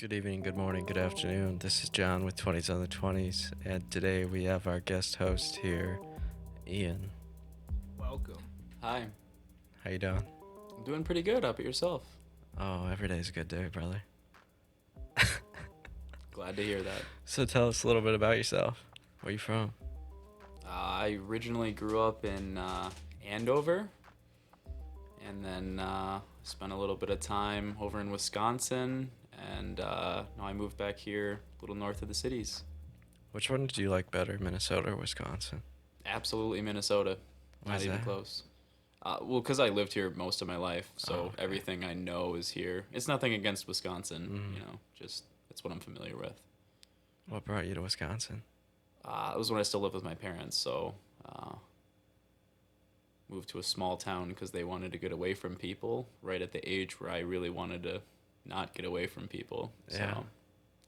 Good evening, good morning, good afternoon. This is John with 20's on the 20's, and today we have our guest host here, Ian. Welcome. Hi, How you doing? I'm doing pretty good. How about yourself? Oh, every day's a good day, brother. Glad to hear that. So tell us a little bit about yourself. Where you from? I originally grew up in Andover, and then spent a little bit of time over in Wisconsin, and now I moved back here a little north of the cities. Which one did you like better, Minnesota or Wisconsin? Absolutely Minnesota. Why Not is even that? close. Well, because I lived here most of my life, so Oh, okay. everything I know is here. It's nothing against Wisconsin, Mm. just that's what I'm familiar with. What brought you to Wisconsin? It was when I still lived with my parents, so moved to a small town because they wanted to get away from people right at the age where I really wanted to not get away from people. Yeah. So,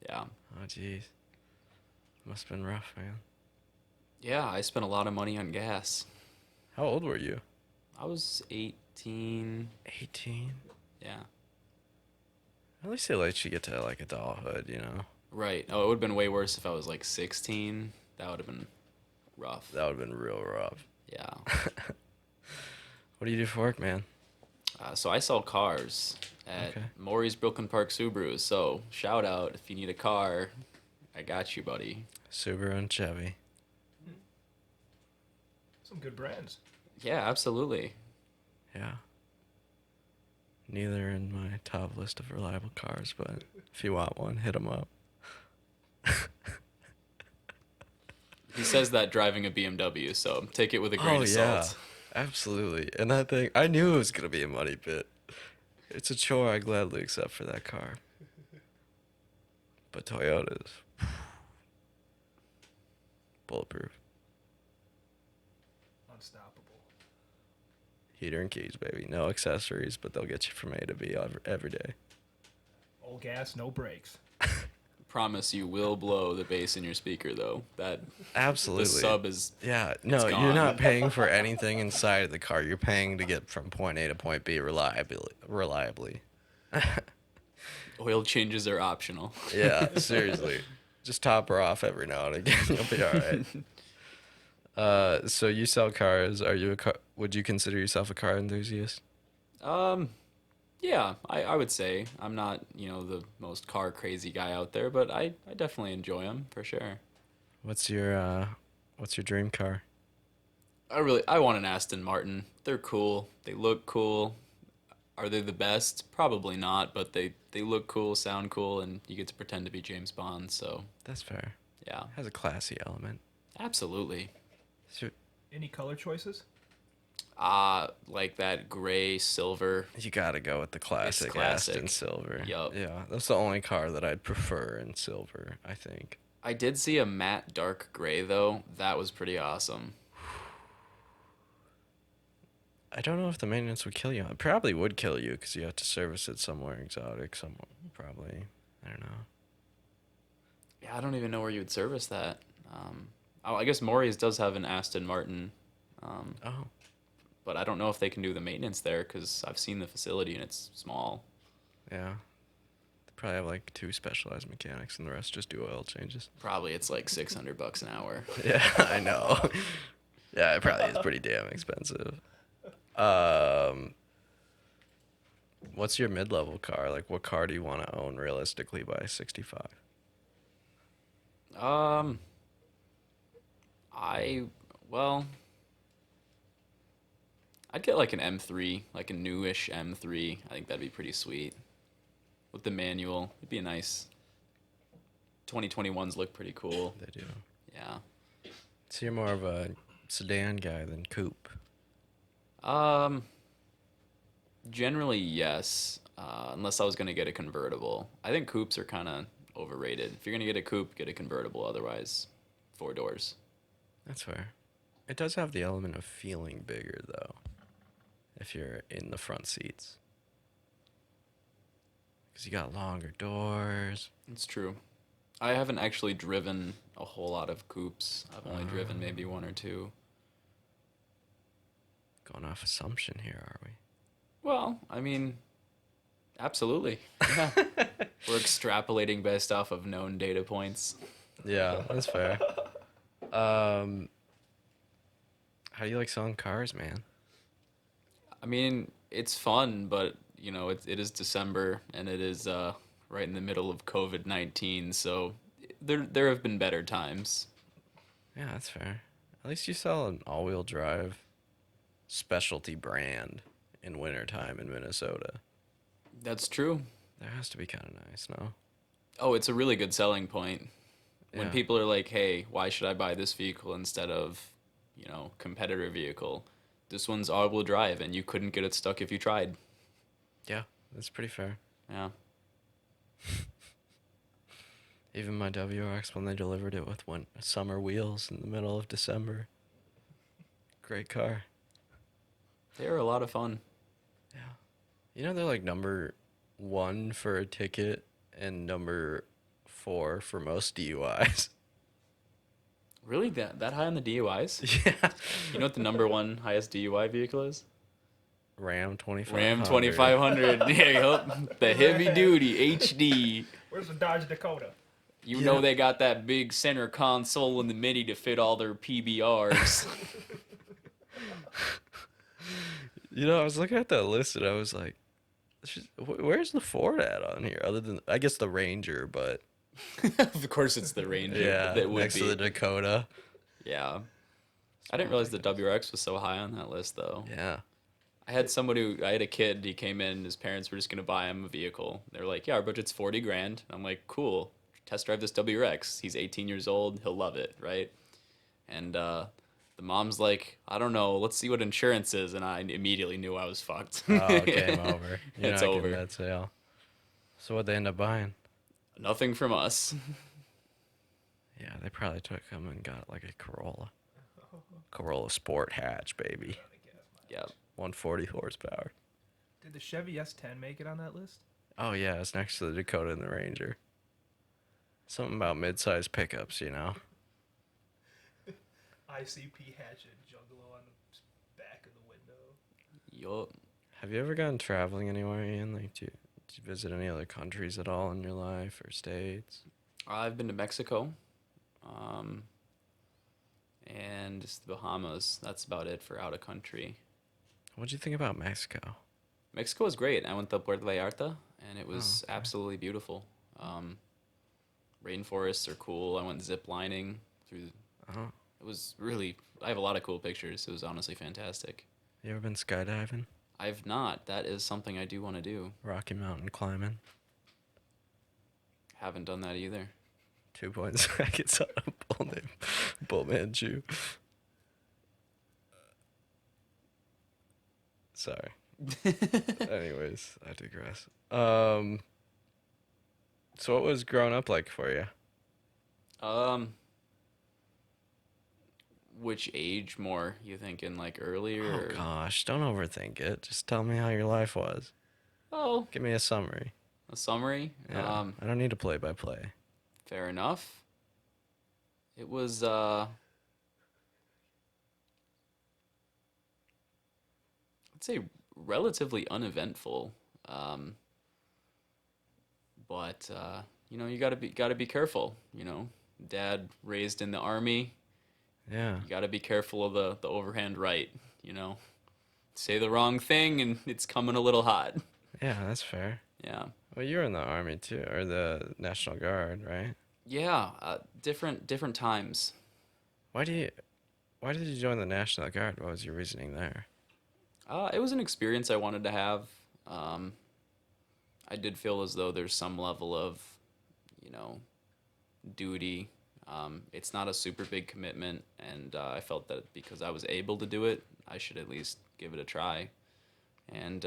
yeah. Oh, jeez. Must have been rough, man. Yeah, I spent a lot of money on gas. How old were you? I was 18. 18? Yeah. At least they let you get to, like, adulthood, you know? Right. Oh, it would have been way worse if I was like 16. That would have been rough. That would have been real rough. Yeah. What do you do for work, man? So I sell cars at Okay. Maury's Brooklyn Park Subaru. So shout out if you need a car. I got you, buddy. Subaru and Chevy. Some good brands. Yeah, absolutely. Yeah. Neither in my top list of reliable cars, but if you want one, hit them up. He says that driving a BMW, so take it with a grain Oh, of yeah. salt. Absolutely. And that thing, I knew it was going to be a money pit. It's a chore I gladly accept for that car. But Toyotas, bulletproof. Unstoppable. Heater and keys, baby. No accessories, but they'll get you from A to B every day. Old gas, no brakes. Promise you will blow the bass in your speaker, though. That Absolutely. the sub is Yeah, no, it's you're gone. not paying for anything inside of the car. You're paying to get from point A to point B reliably. oil changes are optional. Yeah, seriously. Just top her off every now and again. You'll be all right. So you sell cars. Are you a car? Would you consider yourself a car enthusiast? Yeah, I would say I'm not the most car crazy guy out there, but I definitely enjoy them for sure. What's your dream car? I want an Aston Martin. They're cool. They look cool. Are they the best? Probably not, but they look cool, sound cool, and you get to pretend to be James Bond. So That's fair. yeah, Has a classy element. absolutely. So Any color choices? Like that gray silver. you gotta go with the classic classic. Aston Silver. Yup. Yeah, that's the only car that I'd prefer in silver, I think. I did see a matte dark gray though. That was pretty awesome. I don't know if the maintenance would kill you. It probably would kill you because you have to service it somewhere exotic, somewhere probably. I don't know. Yeah, I don't even know where you would service that. I guess Maury's does have an Aston Martin, Oh, but I don't know if they can do the maintenance there because I've seen the facility and it's small. yeah. They probably have like two specialized mechanics, and the rest just do oil changes. Probably it's like $600 an hour. Yeah, I know. Yeah, it probably is pretty damn expensive. Um, what's your mid-level car? Like, what car do you want to own realistically by 65? Um, I well, I'd get like an M3, like a newish M3. I think that'd be pretty sweet with the manual. It'd be a nice. 2021s look pretty cool. They do. Yeah. So you're more of a sedan guy than coupe. Um, Generally, yes. Unless I was gonna get a convertible. I think coupes are kind of overrated. If you're gonna get a coupe, get a convertible. Otherwise, four doors. That's fair. It does have the element of feeling bigger, though, if you're in the front seats. Because you got longer doors. It's true. I haven't actually driven a whole lot of coupes. I've only driven maybe one or two. Going off assumption here, are we? Well, I mean, absolutely. Yeah. We're extrapolating based off of known data points. Yeah, that's fair. Um, how do you like selling cars, man? I mean, it's fun, but it is December and it is right in the middle of COVID-19, so there have been better times. Yeah, that's fair. At least you sell an all-wheel drive specialty brand in wintertime in Minnesota. That's true. That has to be kind of nice, no? Oh, it's a really good selling point. When Yeah. people are like, "Hey, why should I buy this vehicle instead of, competitor vehicle?" This one's all-wheel drive, and you couldn't get it stuck if you tried. Yeah, that's pretty fair. Yeah. Even my WRX, when they delivered it with summer wheels in the middle of December. Great car. They are a lot of fun. Yeah. You know they're like number 1 for a ticket and number 4 for most DUIs. Really, that high on the DUIs? Yeah. You know what the number one highest DUI vehicle is? Ram 2500. Ram 2500. Yeah, yup. The heavy duty HD. Where's the Dodge Dakota? You Yeah. know they got that big center console in the MIDI to fit all their PBRs. You know, I was looking at that list and I was like, where's the Ford at on here? Other than, I guess, the Ranger, but Of course, it's the Ranger. yeah, That would next be. to the Dakota. Yeah. I didn't realize the WRX was so high on that list, though. Yeah. I had a kid, he came in, his parents were just going to buy him a vehicle. They were like, yeah, our budget's 40 grand. I'm like, cool, test drive this WRX. He's 18 years old, he'll love it, right? And the mom's like, I don't know, let's see what insurance is. And I immediately knew I was fucked. Oh, game over. You're It's not over. getting that sale. So what'd they end up buying? Nothing from us. Yeah, they probably took him and got like a Corolla. Corolla Sport hatch, baby. Yeah. 140 horsepower. Did the Chevy S10 make it on that list? Oh, yeah, it's next to the Dakota and the Ranger. Something about mid-sized pickups, you know? ICP hatch and Juggalo on the back of the window. Yup. Have you ever gone traveling anywhere, Ian? Like, did you visit any other countries at all in your life or states? I've been to Mexico. And just the Bahamas. That's about it for out of country. What'd you think about Mexico? Mexico was great. I went to Puerto Vallarta, and it was okay. absolutely beautiful. Rainforests are cool. I went zip lining through. Oh, It was really. I have a lot of cool pictures. It was honestly fantastic. you ever been skydiving? I've not. That is something I do want to do. Rocky Mountain climbing? Haven't done that either. 2 seconds on a bull named Bullman Chew. Sorry. Anyways, I digress. So what was growing up like for you? Which age more? You thinking like earlier? Oh or- gosh, don't overthink it. Just tell me how your life was. Oh, Give me a summary. a summary. Yeah, I don't need a play-by-play. Fair enough. It was I'd say relatively uneventful. But you gotta be careful. Dad raised in the army. Yeah. You gotta be careful of the overhand right. Say the wrong thing and it's coming a little hot. Yeah, that's fair. Yeah. Well, you were in the Army too, or the National Guard, right? Yeah. Different times. Why did you join the National Guard? What was your reasoning there? It was an experience I wanted to have. I did feel as though there's some level of, duty. It's not a super big commitment, and I felt that because I was able to do it, I should at least give it a try. And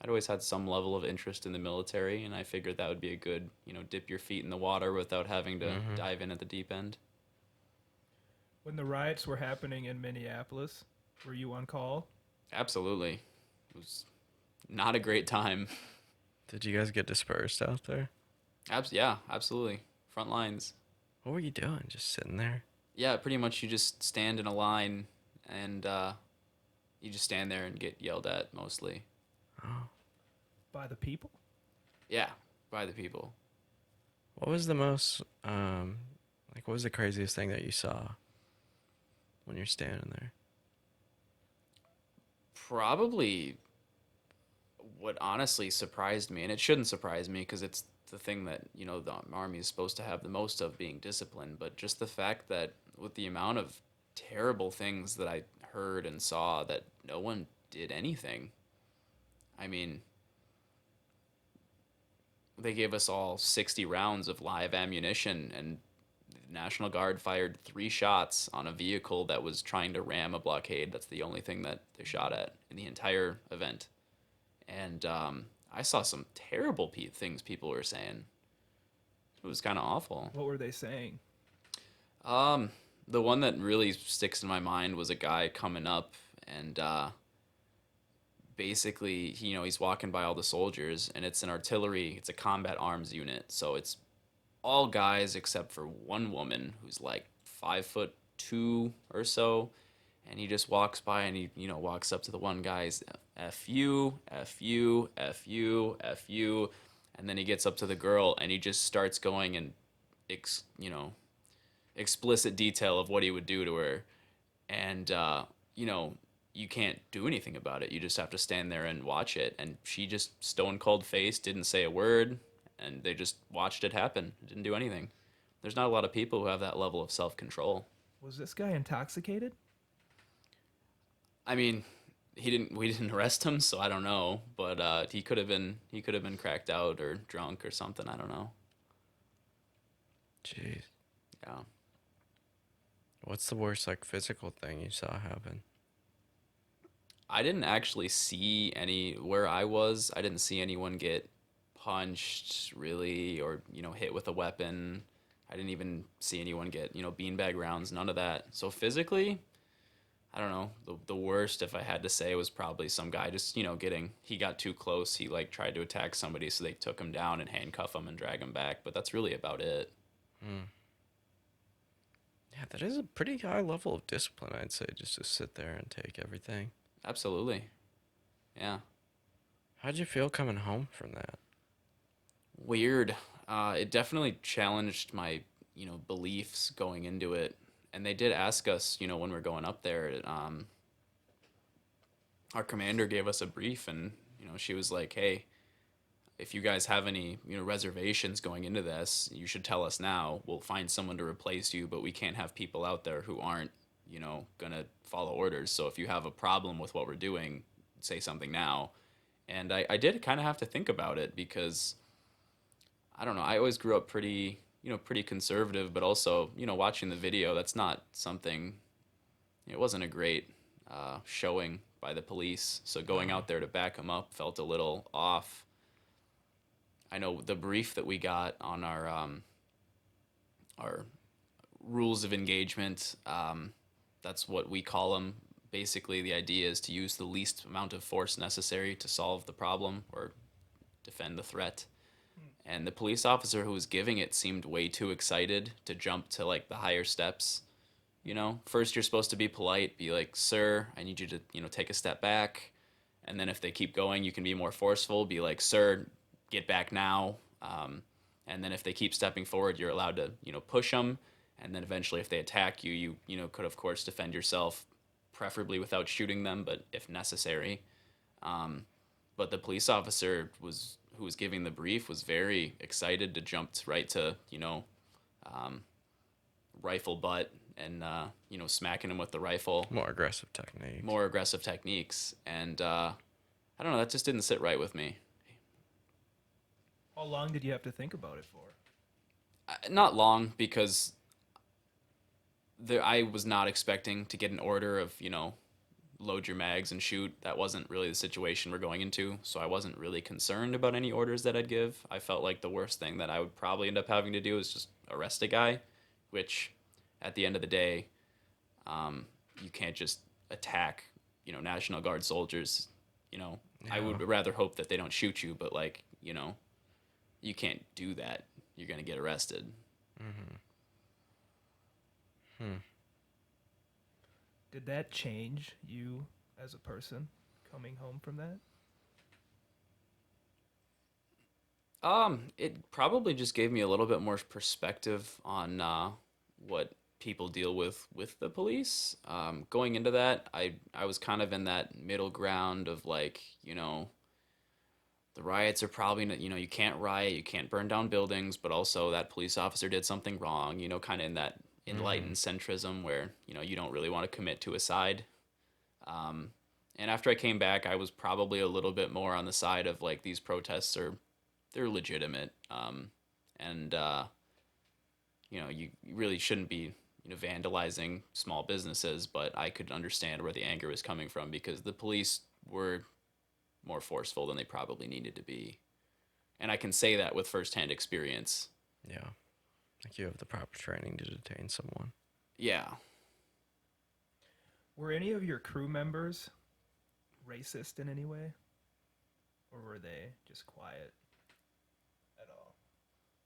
I'd always had some level of interest in the military, and I figured that would be a good, dip your feet in the water without having to dive in at the deep end. When the riots were happening in Minneapolis, were you on call? Absolutely. It was not a great time. Did you guys get dispersed out there? Yeah, absolutely. Front lines. What were you doing? Just sitting there? Yeah, pretty much you just stand in a line and you just stand there and get yelled at mostly. Oh. By the people? Yeah. by the people. What was the most what was the craziest thing that you saw when you're standing there? Probably what honestly surprised me, and it shouldn't surprise me because it's the thing that, the army is supposed to have the most of, being disciplined, but just the fact that with the amount of terrible things that I heard and saw, that no one did anything. I mean, they gave us all 60 rounds of live ammunition, and the National Guard fired 3 shots on a vehicle that was trying to ram a blockade. That's the only thing that they shot at in the entire event. And I saw some terrible things people were saying. It was kind of awful. What were they saying? The one that really sticks in my mind was a guy coming up, and basically, he's walking by all the soldiers, and it's a combat arms unit. So it's all guys except for one woman who's like 5'2" or so. And he just walks by, and he, walks up to the one guy's F you, F you, F you, F you. And then he gets up to the girl, and he just starts going in, explicit detail of what he would do to her. And, you can't do anything about it. You just have to stand there and watch it. And she just stone cold face, didn't say a word, and they just watched it happen. Didn't do anything. There's not a lot of people who have that level of self control. Was this guy intoxicated? I mean, we didn't arrest him, so I don't know. But he could have been cracked out or drunk or something. I don't know. Jeez. Yeah. What's the worst physical thing you saw happen? I didn't actually see where I was. I didn't see anyone get punched really, or hit with a weapon. I didn't even see anyone get beanbag rounds. None of that. So physically, I don't know. The worst, if I had to say, was probably some guy just he got too close. He tried to attack somebody, so they took him down and handcuff him and drag him back. But that's really about it. Yeah, that is a pretty high level of discipline, I'd say, just to sit there and take everything. Absolutely. Yeah. How'd you feel coming home from that? Weird. It definitely challenged my, beliefs going into it. And they did ask us, when we're going up there, our commander gave us a brief, and, she was like, hey, if you guys have any, reservations going into this, you should tell us now. We'll find someone to replace you, but we can't have people out there who aren't, gonna follow orders. So if you have a problem with what we're doing, say something now. And I did kind of have to think about it, because I don't know, I always grew up pretty conservative, but also, watching the video, that's not something, it wasn't a great showing by the police. So going out there to back them up felt a little off. I know the brief that we got on our rules of engagement, that's what we call them. Basically, the idea is to use the least amount of force necessary to solve the problem or defend the threat. And the police officer who was giving it seemed way too excited to jump to the higher steps. First you're supposed to be polite, be like, sir, I need you to, take a step back. And then if they keep going, you can be more forceful, be like, sir, get back now. And then if they keep stepping forward, you're allowed to, push them. And then eventually if they attack you, could of course defend yourself, preferably without shooting them, but if necessary. But the police officer who was giving the brief was very excited to jump right to, rifle butt and, smacking him with the rifle. More aggressive techniques. And I don't know, that just didn't sit right with me. How long did you have to think about it for? Not long, because I was not expecting to get an order of, load your mags and shoot. That wasn't really the situation we're going into, so I wasn't really concerned about any orders that I'd give. I felt like the worst thing that I would probably end up having to do is just arrest a guy, which at the end of the day, you can't just attack, National Guard soldiers. Yeah. I would rather hope that they don't shoot you, but you can't do that. You're going to get arrested. Did that change you as a person coming home from that? It probably just gave me a little bit more perspective on what people deal with the police. Going into that, I was kind of in that middle ground of like, the riots are probably not, you can't riot, you can't burn down buildings, but also that police officer did something wrong, kind of in that Mm-hmm. enlightened centrism where, you don't really want to commit to a side. Um, and after I came back, I was probably a little bit more on the side of like these protests are they're legitimate. And you really shouldn't be vandalizing small businesses, but I could understand where the anger was coming from because the police were more forceful than they probably needed to be. And I can say that with firsthand experience. Yeah. Like you have the proper training to detain someone. Yeah. Were any of your crew members racist in any way? Or were they just quiet at all?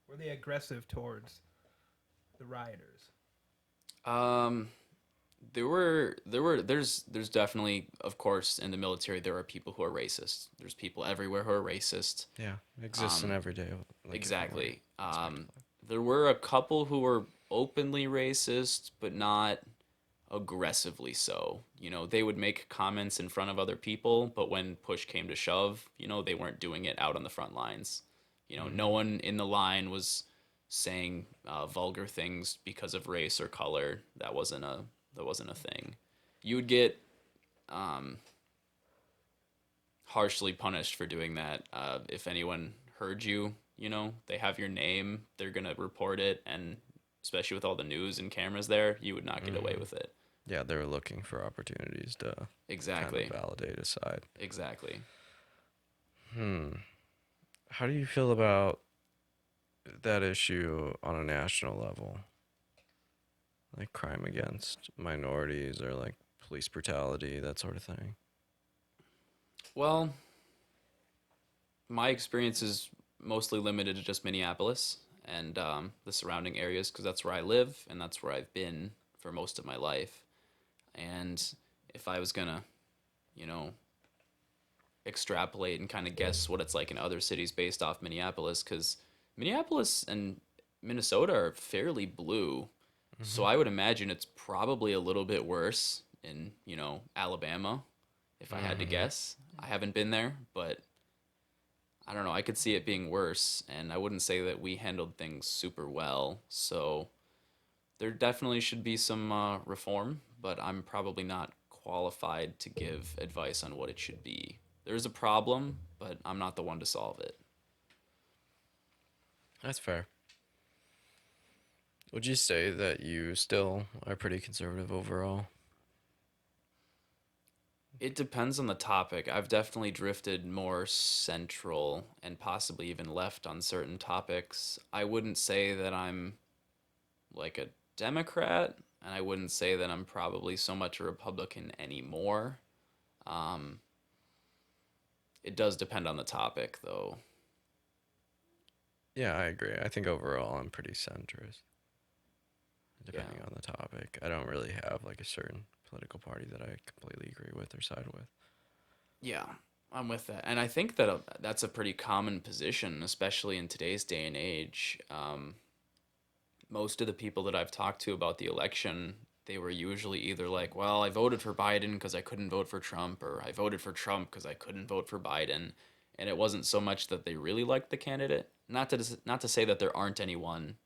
Were they aggressive towards the rioters? Um, there's definitely, of course, in the military there are people who are racist. There's people everywhere who are racist. Yeah. It exists in Um, everyday like every exactly. aspect of life. There were a couple who were openly racist, but not aggressively so. They would make comments in front of other people, but when push came to shove, they weren't doing it out on the front lines. No Mm-hmm. one in the line was saying vulgar things because of race or color. That wasn't a thing. You would get um, harshly punished for doing that. If anyone heard you, they have your name, they're gonna report it, and especially with all the news and cameras there, you would not get away Mm-hmm. with it. Yeah, they were looking for opportunities to kind of Exactly. validate a side. Exactly. Hmm. How do you feel about that issue on a national level? Like crime against minorities or like police brutality, that sort of thing. Well, my experience is mostly limited to just Minneapolis and the surrounding areas because that's where I live and that's where I've been for most of my life. And if I was gonna, you know, extrapolate and kind of guess what it's like in other cities based off Minneapolis, because Minneapolis and Minnesota are fairly blue. So Mm-hmm. I would imagine it's probably a little bit worse in, Alabama, if I had to Mm-hmm. guess. I haven't been there, but I don't know. I could see it being worse, and I wouldn't say that we handled things super well. So there definitely should be some reform, but I'm probably not qualified to give advice on what it should be. There's a problem, but I'm not the one to solve it. That's fair. Would you say that you still are pretty conservative overall? It depends on the topic. I've definitely drifted more central and possibly even left on certain topics. I wouldn't say that I'm like a Democrat, and I wouldn't say that I'm probably so much a Republican anymore. Um, it does depend on the topic, though. Yeah, I agree. I think overall I'm pretty centrist, Yeah. depending on the topic. I don't really have like a certain political party that I completely agree with or side with. Yeah, I'm with that. And I think that that's a pretty common position, especially in today's day and age. Most of the people that I've talked to about the election, they were usually either like, well, I voted for Biden because I couldn't vote for Trump, or I voted for Trump because I couldn't vote for Biden. And it wasn't so much that they really liked the candidate. Not to say that there aren't anyone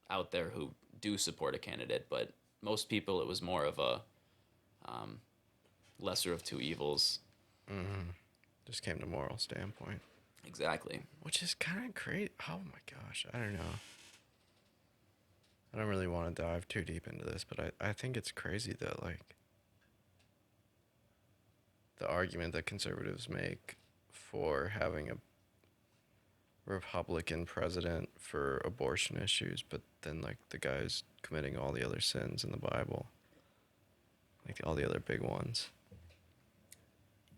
out there who do support a candidate, but most people it was more of a um, lesser of two evils. Mm-hmm. Just came to moral standpoint, Exactly. which is kind of great. Oh my gosh, I don't know. I don't really want to dive too deep into this, but I think it's crazy that like the argument that conservatives make for having a Republican president for abortion issues, but then like the guy's committing all the other sins in the Bible, like all the other big ones.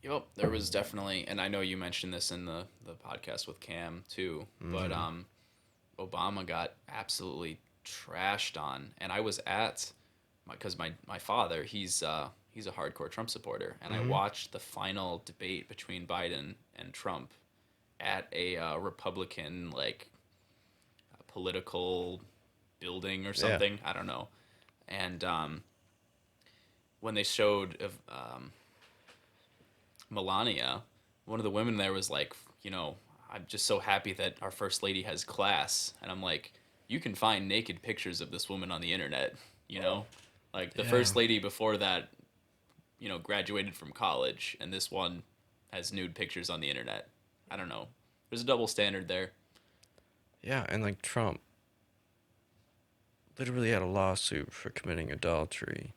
Yep, there was definitely, and I know you mentioned this in the podcast with Cam too, but Mm-hmm. Obama got absolutely trashed on, and I was at because my father he's a hardcore Trump supporter, and I Mm-hmm. watched the final debate between Biden and Trump, at a Republican like political building or Yeah. something. I don't know. And when they showed of Melania, one of the women there was like, I'm just so happy that our first lady has class. And I'm like, you can find naked pictures of this woman on the internet, you know? Like the Yeah. first lady before that, graduated from college, and this one has nude pictures on the internet. I don't know. There's a double standard there. Yeah, and like Trump literally had a lawsuit for committing adultery.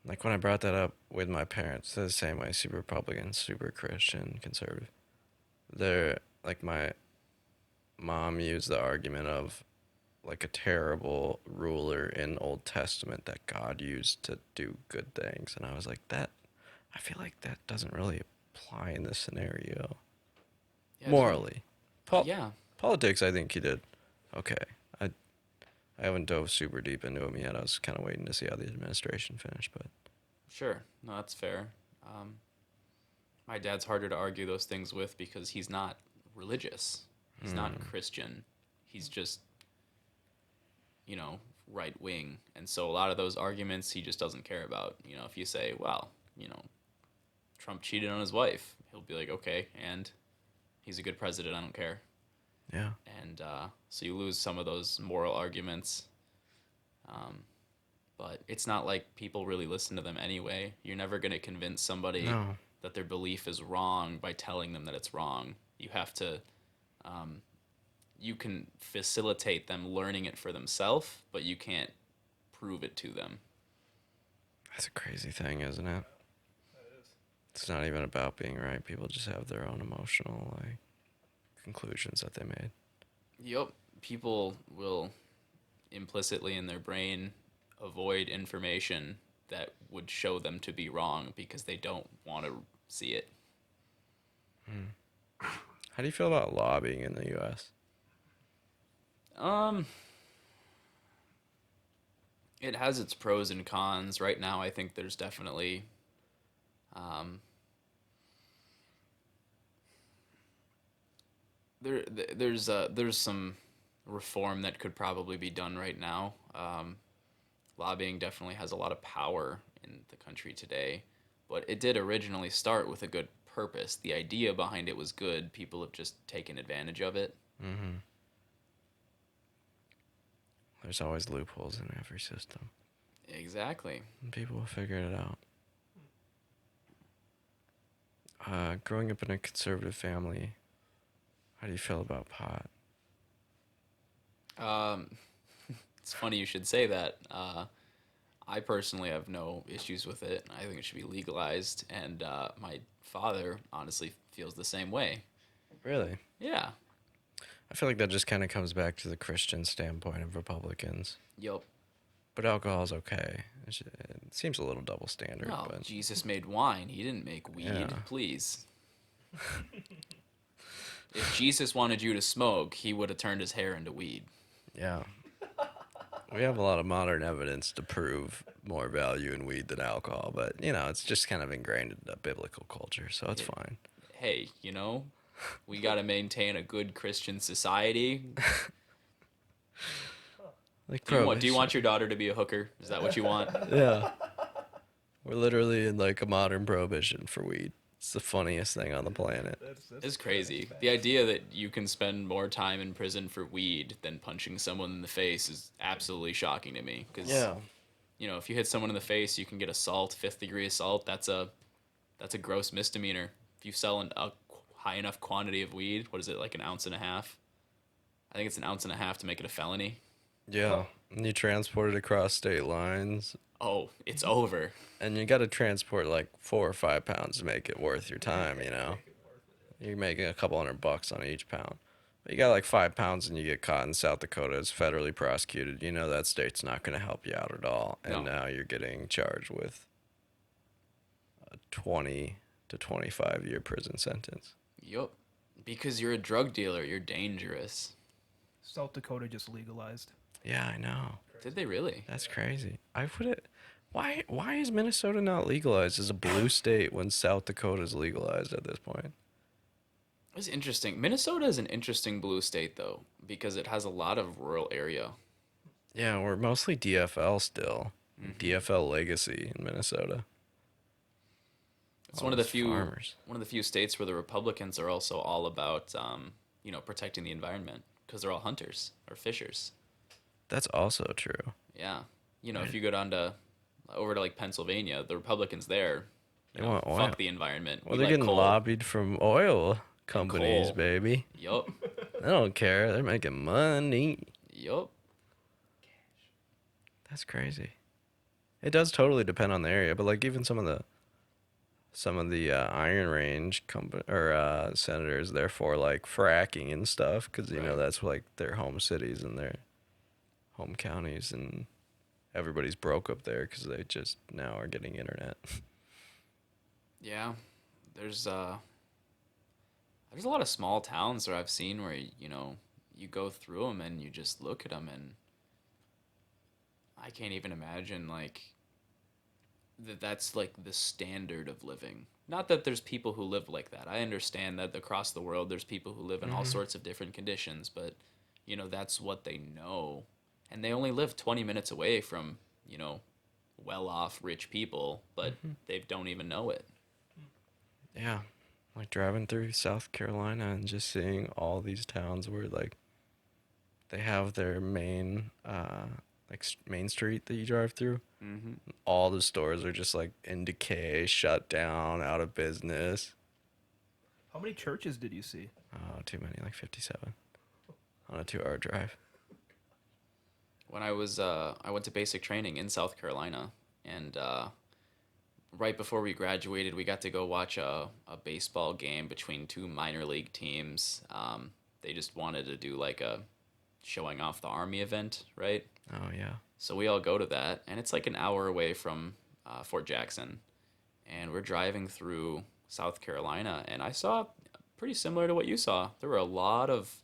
Like when I brought that up with my parents, they're the same way, super Republican, super Christian, conservative. They're like my mom used the argument of like a terrible ruler in Old Testament that God used to do good things. And I was like, I feel like that doesn't really apply in this scenario. Yeah, Morally. yeah, Politics, I think he did okay. I haven't dove super deep into him yet. I was kind of waiting to see how the administration finished, but sure. No, that's fair. My dad's harder to argue those things with because he's not religious. He's not Christian. He's just, right wing. And so a lot of those arguments he just doesn't care about. If you say, well, Trump cheated on his wife, he'll be like, okay, and he's a good president. I don't care. yeah. And so you lose some of those moral arguments. But it's not like people really listen to them anyway. You're never going to convince somebody No. that their belief is wrong by telling them that it's wrong. You have to, you can facilitate them learning it for themselves, but you can't prove it to them. That's a crazy thing, isn't it? It's not even about being right. People just have their own emotional conclusions that they made. Yep. People will implicitly in their brain avoid information that would show them to be wrong because they don't want to see it. How do you feel about lobbying in the U.S.? It has its pros and cons. Right now, I think there's definitely there's some reform that could probably be done right now. Lobbying definitely has a lot of power in the country today, but it did originally start with a good purpose. The idea behind it was good. People have just taken advantage of it. Mm-hmm. There's always loopholes in every system. Exactly. And people will figure it out. Growing up in a conservative family, how do you feel about pot? It's funny you should say that. I personally have no issues with it. I think it should be legalized, and my father honestly feels the same way. Really? Yeah. I feel like that just kind of comes back to the Christian standpoint of Republicans. Yup. But alcohol's okay. It seems a little double standard. No, but Jesus made wine. He didn't make weed. Yeah. Please. If Jesus wanted you to smoke, he would have turned his hair into weed. yeah. We have a lot of modern evidence to prove more value in weed than alcohol, but, it's just kind of ingrained in the biblical culture, so it's fine. Hey, we got to maintain a good Christian society. Like Do you want your daughter to be a hooker? Is that what you want? Yeah. We're literally in like a modern prohibition for weed. It's the funniest thing on the planet. It's crazy. The idea that you can spend more time in prison for weed than punching someone in the face is absolutely shocking to me. Because, if you hit someone in the face, you can get assault, 5th-degree assault. That's a gross misdemeanor. If you sell a high enough quantity of weed, what is it, like 1.5 ounces? I think it's 1.5 ounces to make it a felony. Yeah. And you transport it across state lines. Oh, it's over. And you got to transport like 4 or 5 pounds to make it worth your time, You're making a couple $100 on each pound. But you got like 5 pounds and you get caught in South Dakota, it's federally prosecuted. That state's not going to help you out at all. And No. now you're getting charged with a 20 to 25-year prison sentence. Yup. Because you're a drug dealer, you're dangerous. South Dakota just legalized. Yeah, I know. Did they really? That's crazy. Why is Minnesota not legalized as a blue state when South Dakota is legalized at this point? It's interesting. Minnesota is an interesting blue state though, because it has a lot of rural area. Yeah, we're mostly DFL still. Hmm. DFL legacy in Minnesota. It's All those farmers. one of the few states where the Republicans are also all about protecting the environment because they're all hunters or fishers. That's also true. Yeah. If Right. you go down to over to like Pennsylvania, the Republicans there, They want oil. fuck the environment. Well, We they're like getting coal lobbied from oil and companies, coal. baby. Yup. They don't care. They're making money. Yup. That's crazy. It does totally depend on the area, but like even some of the Iron Range senators, they're for like fracking and stuff because you know Right. that's like their home cities and their home counties, and everybody's broke up there because they just now are getting internet. Yeah. There's there's a lot of small towns that I've seen where you go through them and you just look at them and I can't even imagine like that's like the standard of living. Not that there's people who live like that. I understand that across the world there's people who live in all Hmm. sorts of different conditions, but that's what they know. And they only live 20 minutes away from, well-off rich people, but Hmm. they don't even know it. Yeah, like driving through South Carolina and just seeing all these towns where like they have their main street that you drive through. Mhm. All the stores are just like in decay, shut down, out of business. How many churches did you see? Oh, too many, like 57 on a 2-hour drive. When I went to basic training in South Carolina, and right before we graduated, we got to go watch a baseball game between two minor league teams. They just wanted to do like a showing off the Army event, right? Oh yeah. So we all go to that, and it's like an hour away from Fort Jackson. And we're driving through South Carolina, and I saw pretty similar to what you saw. There were a lot of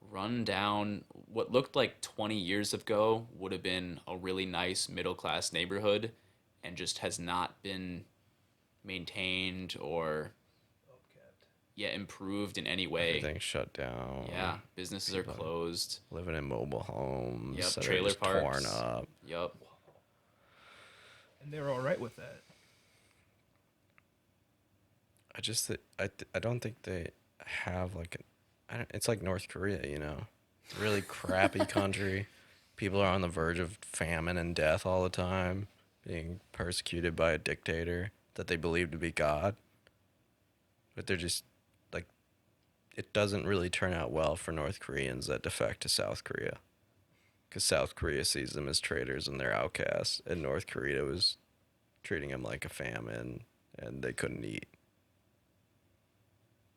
run down, what looked like 20 years ago would have been a really nice middle class neighborhood and just has not been maintained or Upkept. improved in any way. Everything's shut down. Yeah, businesses are People closed. living in mobile homes Yep, that are trailer just torn parks. up. Yep. And they're all right with that. I don't think they have like it's like North Korea, you know. It's a really crappy country. People are on the verge of famine and death all the time, being persecuted by a dictator that they believe to be God. But they're just like it doesn't really turn out well for North Koreans that defect to South Korea. Because South Korea sees them as traitors and they're outcasts, and North Korea was treating them like a famine and they couldn't eat.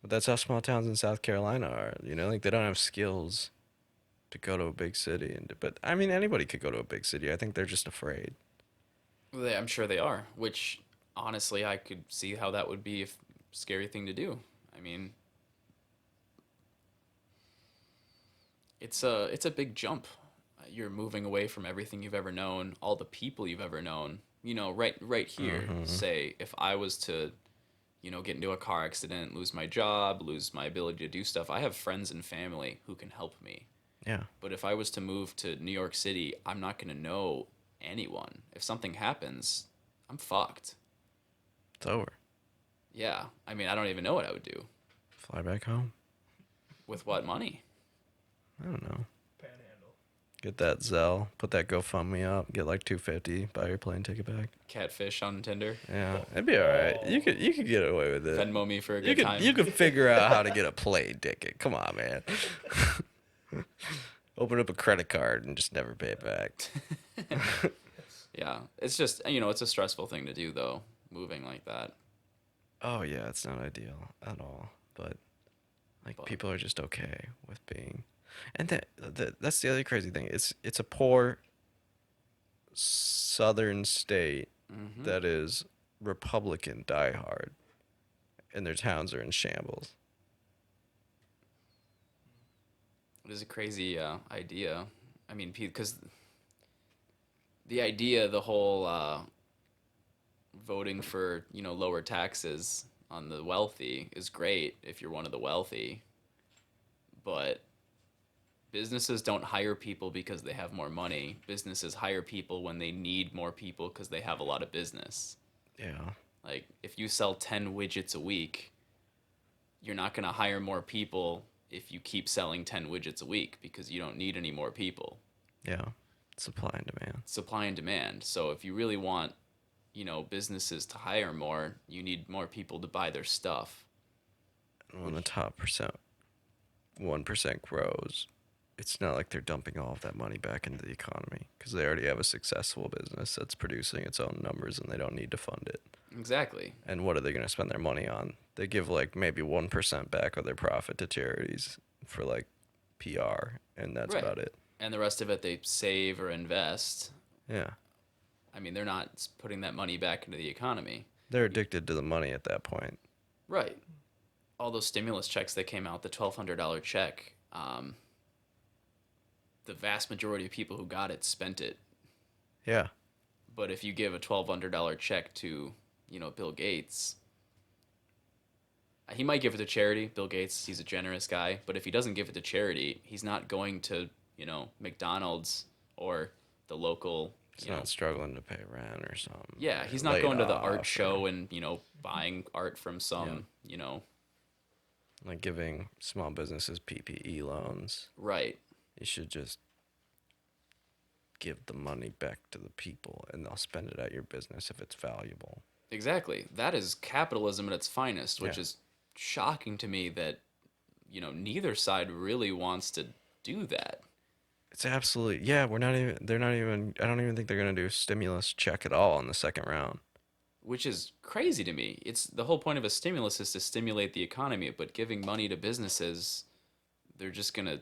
But that's how small towns in South Carolina are. You know, like they don't have skills to go to a big city. But I mean, anybody could go to a big city. I think they're just afraid. I'm sure they are, which honestly I could see how that would be a scary thing to do. I mean, it's a big jump. You're moving away from everything you've ever known, all the people you've ever known. Right here, Hmm. say if I was to, get into a car accident, lose my job, lose my ability to do stuff, I have friends and family who can help me. Yeah, But if I was to move to New York City, I'm not going to know anyone. If something happens, I'm fucked. it's over. Yeah. I mean, I don't even know what I would do. Fly back home. With what money? I don't know. Panhandle. Get that Zelle. Put that GoFundMe up. Get like $250. Buy your plane ticket back. Catfish on Tinder? Yeah, it'd be all right. You could get away with it. Venmo me for a You good could time. you could figure out how to get a plane ticket. Come on, man. Open up a credit card and just never pay it back. Yeah. It's just, it's a stressful thing to do, though, moving like that. Oh yeah, it's not ideal at all. But like But- people are just okay with being, and that's the other crazy thing. It's a poor southern state Hmm. that is Republican diehard, and their towns are in shambles. It is a crazy idea. I mean, because the idea, the whole voting for, lower taxes on the wealthy is great if you're one of the wealthy, but businesses don't hire people because they have more money. Businesses hire people when they need more people because they have a lot of business. Yeah. Like, if you sell 10 widgets a week, you're not going to hire more people if you keep selling 10 widgets a week because you don't need any more people. Yeah. Supply and demand. Supply and demand. So if you really want, businesses to hire more, you need more people to buy their stuff. And when the top 1% grows, it's not like they're dumping all of that money back into the economy because they already have a successful business that's producing its own numbers and they don't need to fund it. Exactly. And what are they going to spend their money on? They give like maybe 1% back of their profit to charities for like PR, and that's Right. about it. And the rest of it they save or invest. Yeah. I mean, they're not putting that money back into the economy. They're addicted to the money at that point. Right. All those stimulus checks that came out, the $1,200 check, the vast majority of people who got it spent it. Yeah. But if you give a $1,200 check to, Bill Gates, he might give it to charity. Bill Gates, he's a generous guy. But if he doesn't give it to charity, he's not going to, McDonald's or the local. He's not struggling to pay rent or something. Yeah, he's not going to the art show and, buying art from some, like giving small businesses PPE loans. Right. You should just give the money back to the people and they'll spend it at your business if it's valuable. Exactly. That is capitalism at its finest, which Yeah. is shocking to me that, neither side really wants to do that. It's absolutely, yeah, they're not even, I don't even think they're going to do a stimulus check at all in the second round. Which is crazy to me. It's the whole point of a stimulus is to stimulate the economy, but giving money to businesses, they're just going to,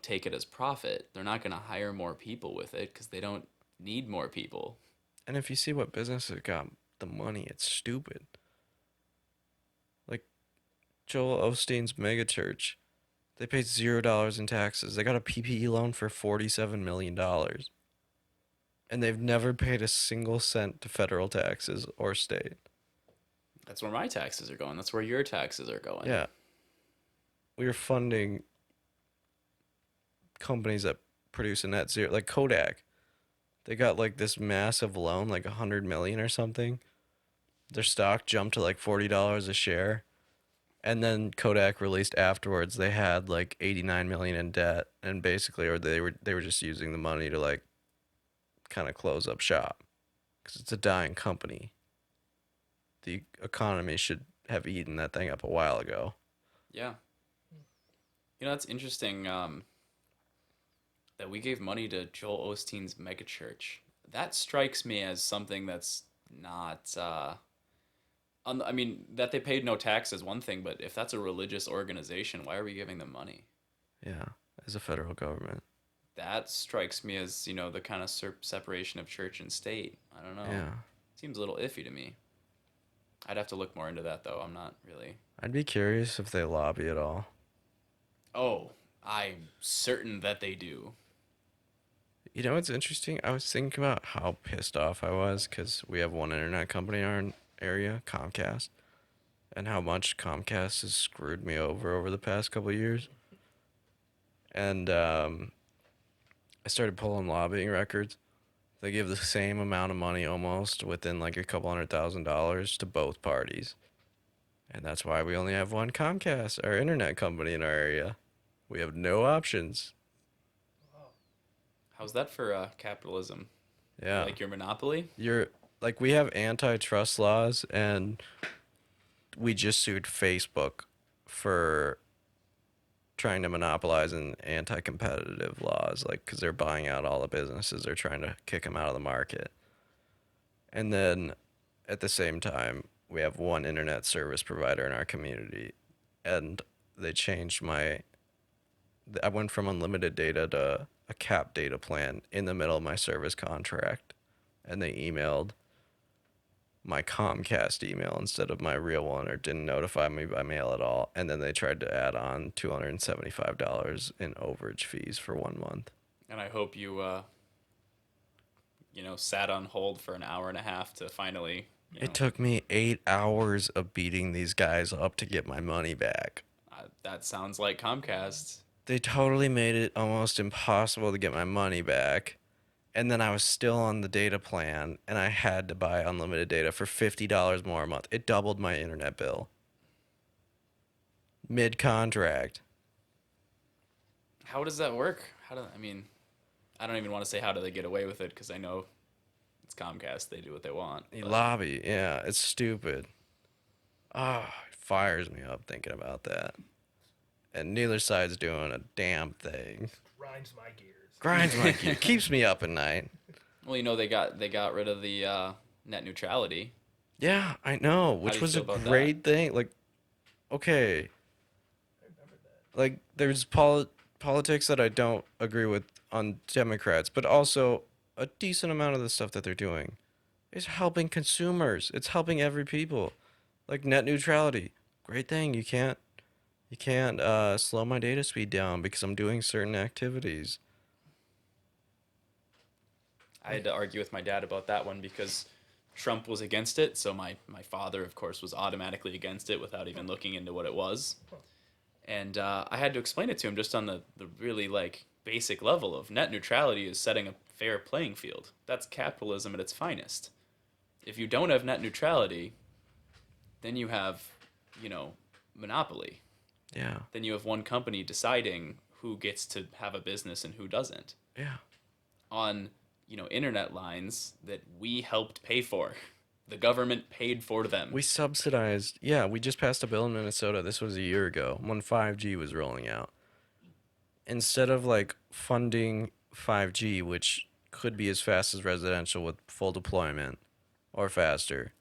take it as profit. They're not going to hire more people with it because they don't need more people. And if you see what businesses got the money, it's stupid. Like Joel Osteen's megachurch, they paid $0 in taxes. They got a PPE loan for $47 million. And they've never paid a single cent to federal taxes or state. That's where my taxes are going. That's where your taxes are going. Yeah. We are funding companies that produce a net zero, like Kodak. They got like this massive loan, like $100 million or something. Their stock jumped to like $40 a share. And then Kodak released afterwards they had like 89 million in debt, and basically, or they were just using the money to like kind of close up shop because it's a dying company. The economy should have eaten that thing up a while ago. Yeah. It's interesting that we gave money to Joel Osteen's megachurch. That strikes me as something that's not. That they paid no tax is one thing, but if that's a religious organization, why are we giving them money? Yeah, as a federal government. That strikes me as, the kind of separation of church and state. I don't know. Yeah. Seems a little iffy to me. I'd have to look more into that, though. I'm not really. I'd be curious if they lobby at all. Oh, I'm certain that they do. You know what's interesting? I was thinking about how pissed off I was because we have one internet company in our area, Comcast, and how much Comcast has screwed me over the past couple of years. And I started pulling lobbying records. They give the same amount of money almost within like a couple $100,000 to both parties. And that's why we only have one Comcast, our internet company in our area. We have no options. How's that for capitalism? Yeah. Like your monopoly? We have antitrust laws, and we just sued Facebook for trying to monopolize and anti-competitive laws, like because they're buying out all the businesses. They're trying to kick them out of the market. And then at the same time, we have one internet service provider in our community, and they changed I went from unlimited data to a cap data plan in the middle of my service contract, and they emailed my Comcast email instead of my real one, or didn't notify me by mail at all. And then they tried to add on $275 in overage fees for 1 month. And I hope you, sat on hold for an hour and a half to finally You know, It took me 8 hours of beating these guys up to get my money back. that sounds like Comcast. They totally made it almost impossible to get my money back. And then I was still on the data plan, and I had to buy unlimited data for $50 more a month. It doubled my internet bill. Mid-contract. How does that work? I mean, I don't even want to say how do they get away with it because I know it's Comcast. They do what they want. They But lobby. Yeah, it's stupid. Ah, it fires me up thinking about that. And neither side's doing a damn thing. Grinds my gears. Grinds my gear. Keeps me up at night. well, they got rid of the net neutrality. Yeah, I know, How do which you was a feel about that? great thing. Like, okay, I remember that. like there's politics that I don't agree with on Democrats, but also a decent amount of the stuff that they're doing is helping consumers. It's helping every people. Like net neutrality, great thing. You can't slow my data speed down because I'm doing certain activities. I had to argue with my dad about that one because Trump was against it. So my father, of course, was automatically against it without even looking into what it was. And I had to explain it to him just on the really like basic level of net neutrality is setting a fair playing field. That's capitalism at its finest. If you don't have net neutrality, then you have, monopoly. Yeah, Then you have one company deciding who gets to have a business and who doesn't yeah. on, internet lines that we helped pay for. The government paid for them. We subsidized. Yeah, we just passed a bill in Minnesota. This was a year ago when 5G was rolling out. Instead of like funding 5G, which could be as fast as residential with full deployment or faster,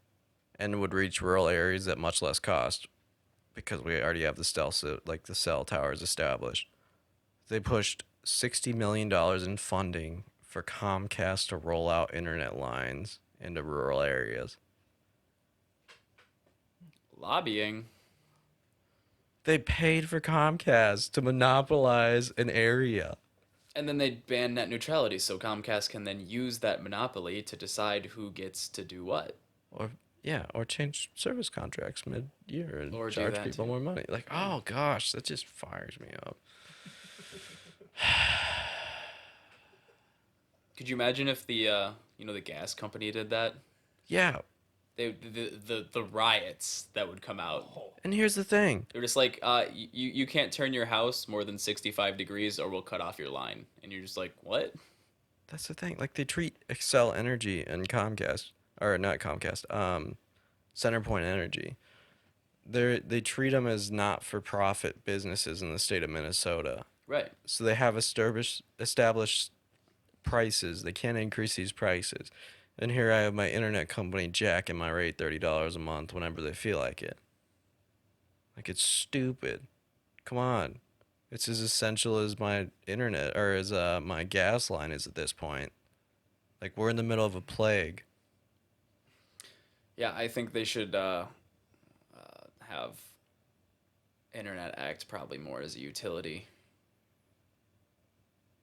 and would reach rural areas at much less cost because we already have the the cell towers established. They pushed $60 million in funding for Comcast to roll out internet lines into rural areas. Lobbying. They paid for Comcast to monopolize an area. And then they ban net neutrality so Comcast can then use that monopoly to decide who gets to do what. Or change service contracts mid-year and Or do charge that people too. more money. Like, oh gosh, that just fires me up. Could you imagine if the gas company did that? Yeah, The riots that would come out. and here's the thing. They're just like, you can't turn your house more than 65 degrees or we'll cut off your line. And you're just like, what? That's the thing. Like they treat Excel Energy and Comcast, or not Comcast, Centerpoint Energy. They treat them as not-for-profit businesses in the state of Minnesota. Right. So they have established prices. They can't increase these prices. And here I have my internet company jacking my rate $30 a month whenever they feel like it. Like it's stupid. Come on. It's as essential as my internet or as my gas line is at this point. Like we're in the middle of a plague. Yeah, I think they should have Internet Act probably more as a utility.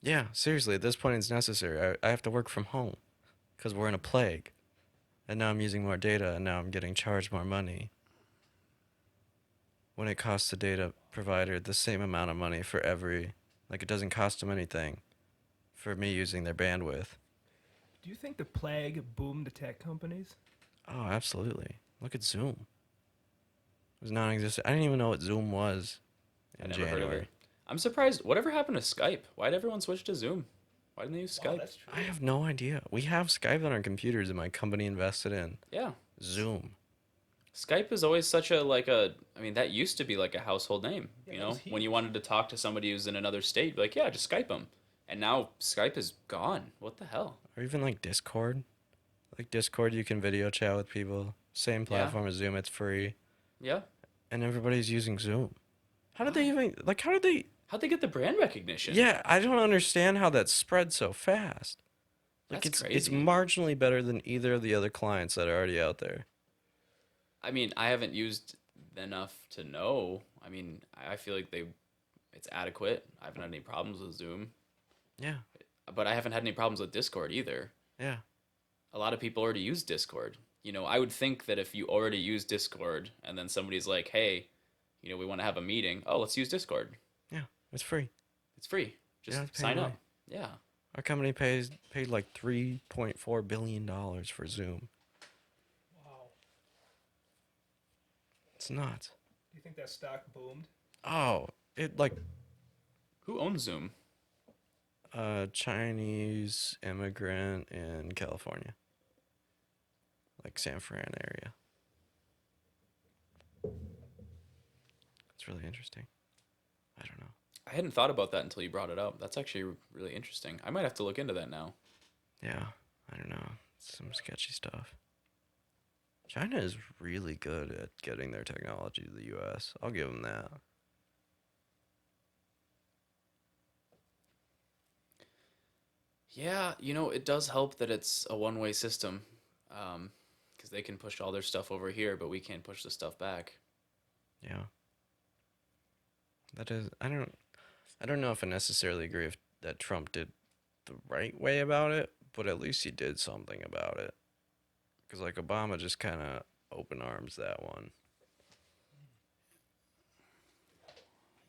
Yeah, seriously, at this point it's necessary. I have to work from home because we're in a plague. And now I'm using more data and now I'm getting charged more money. When it costs the data provider the same amount of money for it doesn't cost them anything for me using their bandwidth. Do you think the plague boomed the tech companies? Oh, absolutely. Look at Zoom. It was non-existent. I didn't even know what Zoom was I in never heard of January. it. I'm surprised. Whatever happened to Skype? Why did everyone switch to Zoom? Why didn't they use Wow, Skype? that's true. I have no idea. We have Skype on our computers and my company invested in Yeah. Zoom. Skype is always such I mean, that used to be like a household name, Yeah, you that know? was When you huge. wanted to talk to somebody who's in another state, like, yeah, just Skype them. And now Skype is gone. What the hell? Or even like Discord. Like Discord, you can video chat with people. Same platform as Zoom, it's free. Yeah. And everybody's using Zoom. How did they Why? even, like, how did they, How'd they get the brand recognition? yeah, I don't understand how that spread so fast. Like, That's it's crazy. marginally better than either of the other clients that are already out there. I mean, I haven't used enough to know. I mean, I feel like it's adequate. I haven't had any problems with Zoom, Yeah, but I haven't had any problems with Discord either. yeah. A lot of people already use Discord. I would think that if you already use Discord and then somebody's like, hey, we want to have a meeting. Oh, let's use Discord. Yeah, it's free. It's free. You don't have Just to pay sign money. up. Yeah. Our company paid like $3.4 billion for Zoom. Wow. It's nuts. Do you think that stock boomed? Oh, it like Who owns Zoom? a Chinese immigrant in California, like San Fran area. It's really interesting. I don't know. I hadn't thought about that until you brought it up. That's actually really interesting. I might have to look into that now. Yeah, I don't know. It's some sketchy stuff. China is really good at getting their technology to the U.S. I'll give them that. Yeah, it does help that it's a one-way system, because they can push all their stuff over here, but we can't push the stuff back. Yeah. That is, I don't know if I necessarily agree if that Trump did the right way about it, but at least he did something about it. Because like Obama just kind of open arms that one.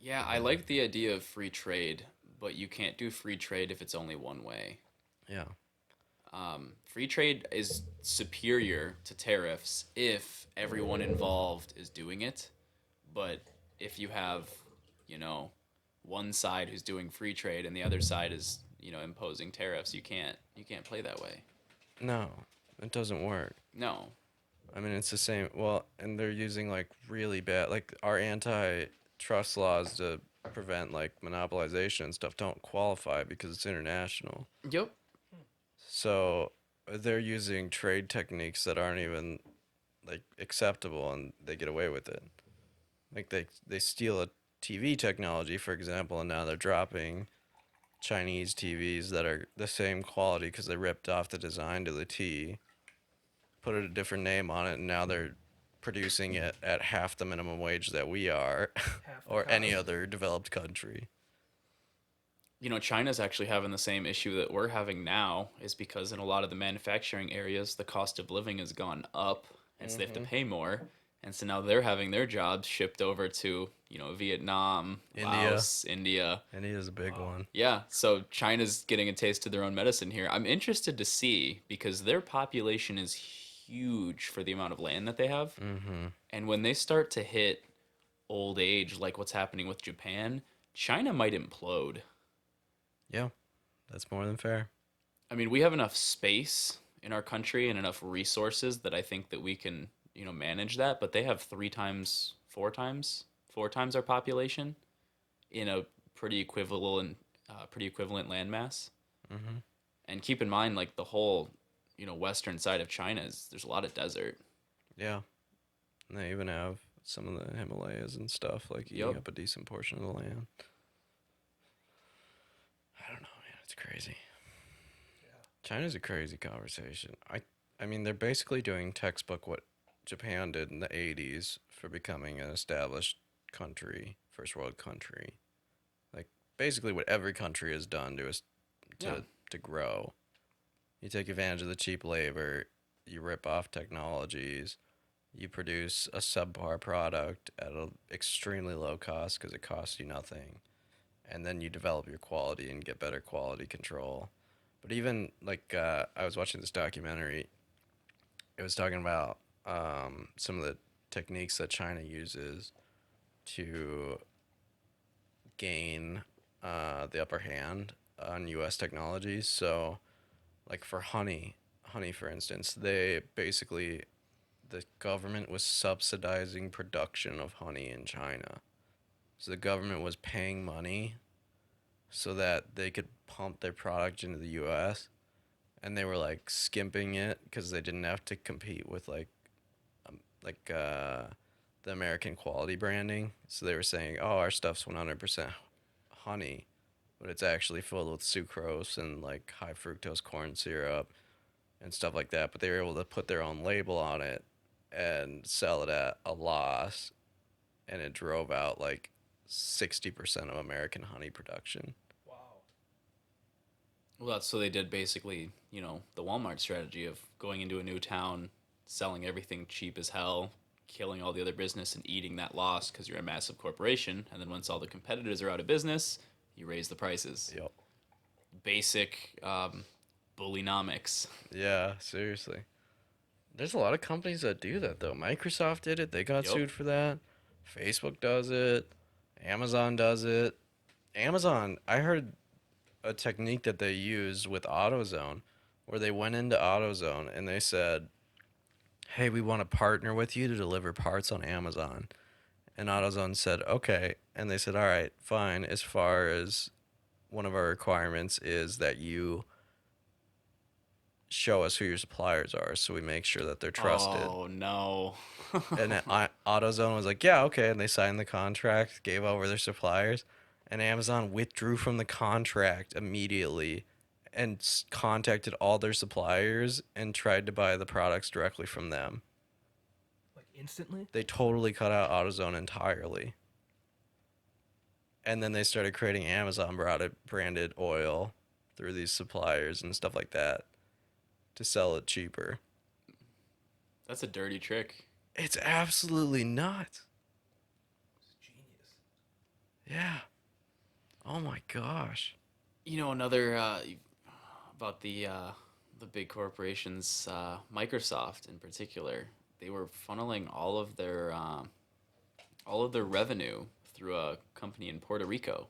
Yeah, I like the idea of free trade, but you can't do free trade if it's only one way. Yeah. Free trade is superior to tariffs if everyone involved is doing it, but if you have, you know, one side who's doing free trade and the other side is, imposing tariffs, you can't play that way. No, it doesn't work. No. I mean, it's the same. Well, and they're using like really bad, like our antitrust laws to prevent like monopolization and stuff don't qualify because it's international. Yep. So they're using trade techniques that aren't even like acceptable, and they get away with it. Like they steal a TV technology, for example, and now they're dropping Chinese TVs that are the same quality because they ripped off the design to the T, put a different name on it, and now they're producing it at half the minimum wage that we are, Half the or any cost. other developed country. China's actually having the same issue that we're having now, is because in a lot of the manufacturing areas, the cost of living has gone up, and so they have to pay more. And so now they're having their jobs shipped over to, Vietnam, India. Laos, India. India is a big one. Yeah, so China's getting a taste of their own medicine here. I'm interested to see because their population is huge for the amount of land that they have. Mm-hmm. And when they start to hit old age, like what's happening with Japan, China might implode. Yeah, that's more than fair. I mean, we have enough space in our country and enough resources that I think that we can, manage that. But they have four times our population in a pretty equivalent landmass. Mm-hmm. And keep in mind, like the whole, western side of China there's a lot of desert. Yeah, and they even have some of the Himalayas and stuff, like eating Yep. up a decent portion of the land. I don't know, man. It's crazy. Yeah. China's a crazy conversation. I mean, they're basically doing textbook what Japan did in the 80s for becoming an established country, first world country. Like, basically what every country has done Yeah. to grow. You take advantage of the cheap labor, you rip off technologies, you produce a subpar product at an extremely low cost because it costs you nothing, and then you develop your quality and get better quality control. But even like I was watching this documentary, it was talking about some of the techniques that China uses to gain the upper hand on U.S. technologies. So, like for honey, for instance, they basically the government was subsidizing production of honey in China. So the government was paying money so that they could pump their product into the U.S. and they were like skimping it because they didn't have to compete with like the American quality branding. So they were saying, "Oh, our stuff's 100% honey, but it's actually filled with sucrose and like high fructose corn syrup and stuff like that." But they were able to put their own label on it and sell it at a loss, and it drove out like 60% of American honey production. Wow. Well, that's so they did basically, the Walmart strategy of going into a new town, selling everything cheap as hell, killing all the other business and eating that loss because you're a massive corporation. And then once all the competitors are out of business, you raise the prices. Yep. Basic bullynomics. Yeah, seriously. There's a lot of companies that do that though. Microsoft did it. They got Yep. sued for that. Facebook does it. Amazon does it. Amazon, I heard a technique that they use with AutoZone where they went into AutoZone and they said, "Hey, we want to partner with you to deliver parts on Amazon." And AutoZone said, "Okay." And they said, "All right, fine. As far as one of our requirements is that you show us who your suppliers are so we make sure that they're trusted." Oh, no. And then AutoZone was like, "Yeah, okay." And they signed the contract, gave over their suppliers, and Amazon withdrew from the contract immediately and contacted all their suppliers and tried to buy the products directly from them. Like instantly? They totally cut out AutoZone entirely. And then they started creating Amazon branded oil through these suppliers and stuff like that to sell it cheaper. That's a dirty trick. It's absolutely nuts. It's genius. Yeah. Oh my gosh. You know, another about the big corporations, Microsoft in particular, they were funneling all of their revenue through a company in Puerto Rico,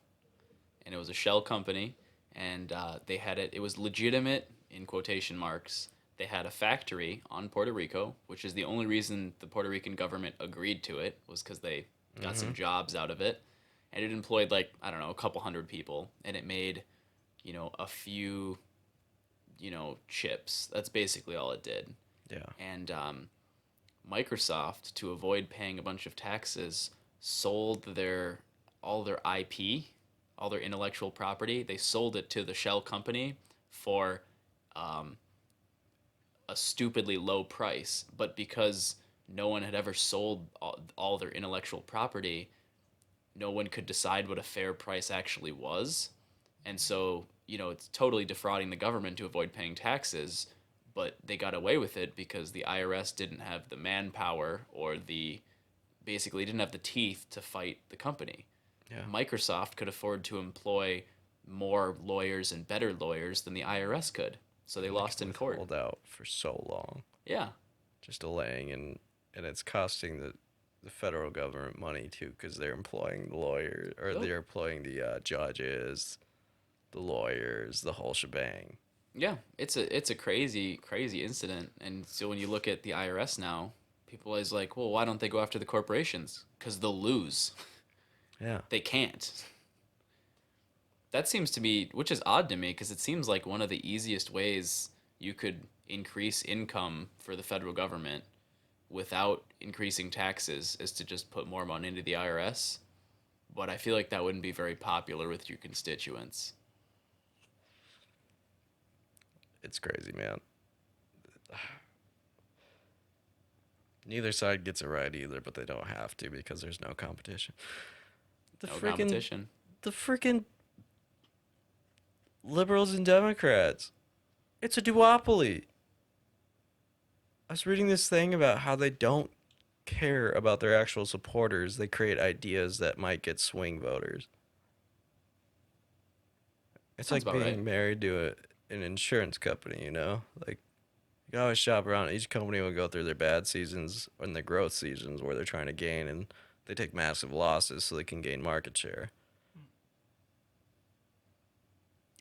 and it was a shell company, and they had it. It was legitimate in quotation marks. They had a factory on Puerto Rico, which is the only reason the Puerto Rican government agreed to it was because they got some jobs out of it, and it employed like I don't know a couple hundred people, and it made a few chips. That's basically all it did. Yeah. And Microsoft, to avoid paying a bunch of taxes, sold all their IP, all their intellectual property. They sold it to the shell company for a stupidly low price. But because no one had ever sold all their intellectual property, no one could decide what a fair price actually was. And so, it's totally defrauding the government to avoid paying taxes, but they got away with it because the IRS didn't have the manpower or basically didn't have the teeth to fight the company. Yeah. Microsoft could afford to employ more lawyers and better lawyers than the IRS could. So they lost in court. Hold out for so long. Yeah. Just delaying and it's costing the federal government money too because they're employing the lawyers or Yep. they're employing the judges, the lawyers, the whole shebang. Yeah, it's a crazy incident, and so when you look at the IRS now, people are always like, well, why don't they go after the corporations? Because they'll lose. Yeah. They can't. That seems to be, which is odd to me, because it seems like one of the easiest ways you could increase income for the federal government without increasing taxes is to just put more money into the IRS. But I feel like that wouldn't be very popular with your constituents. It's crazy, man. Neither side gets it right either, but they don't have to because there's no competition. No competition. The freaking liberals and Democrats. It's a duopoly. I was reading this thing about how they don't care about their actual supporters. They create ideas that might get swing voters. It's Sounds like about being right. married to an insurance company, Like, you always shop around. Each company will go through their bad seasons and their growth seasons where they're trying to gain, and they take massive losses so they can gain market share.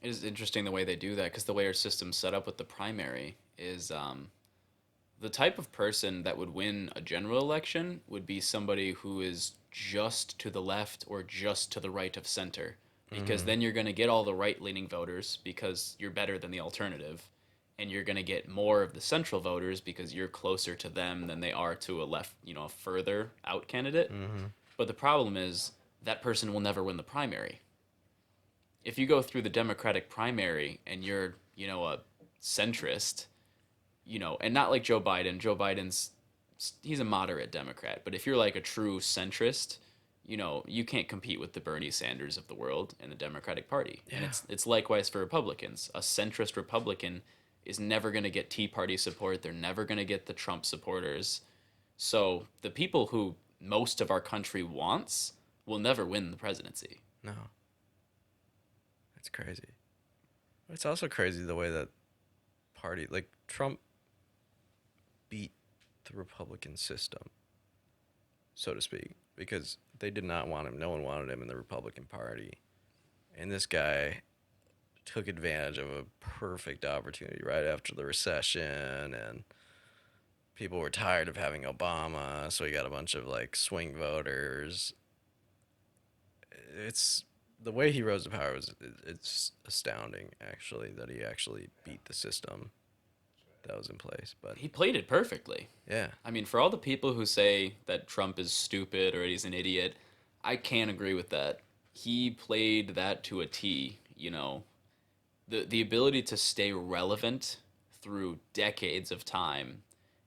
It is interesting the way they do that because the way our system's set up with the primary is the type of person that would win a general election would be somebody who is just to the left or just to the right of center. Because then you're going to get all the right-leaning voters because you're better than the alternative. And you're going to get more of the central voters because you're closer to them than they are to a left, a further out candidate. But the problem is that person will never win the primary. If you go through the Democratic primary and you're, a centrist, and not like Joe Biden. Joe Biden's, he's a moderate Democrat. But if you're like a true centrist, you can't compete with the Bernie Sanders of the world in the Democratic Party. Yeah. And it's likewise for Republicans. A centrist Republican is never going to get Tea Party support. They're never going to get the Trump supporters. So the people who most of our country wants will never win the presidency. No. That's crazy. It's also crazy the way that party, like Trump beat the Republican system, so to speak, because they did not want him. No one wanted him in the Republican Party. And this guy took advantage of a perfect opportunity right after the recession, and people were tired of having Obama, so he got a bunch of like swing voters. It's the way he rose to power it's astounding actually that he actually beat the system that was in place. But He played it perfectly. yeah, I mean, for all the people who say that Trump is stupid or he's an idiot, I can't agree with that. He played that to a T, you know. The ability to stay relevant through decades of time.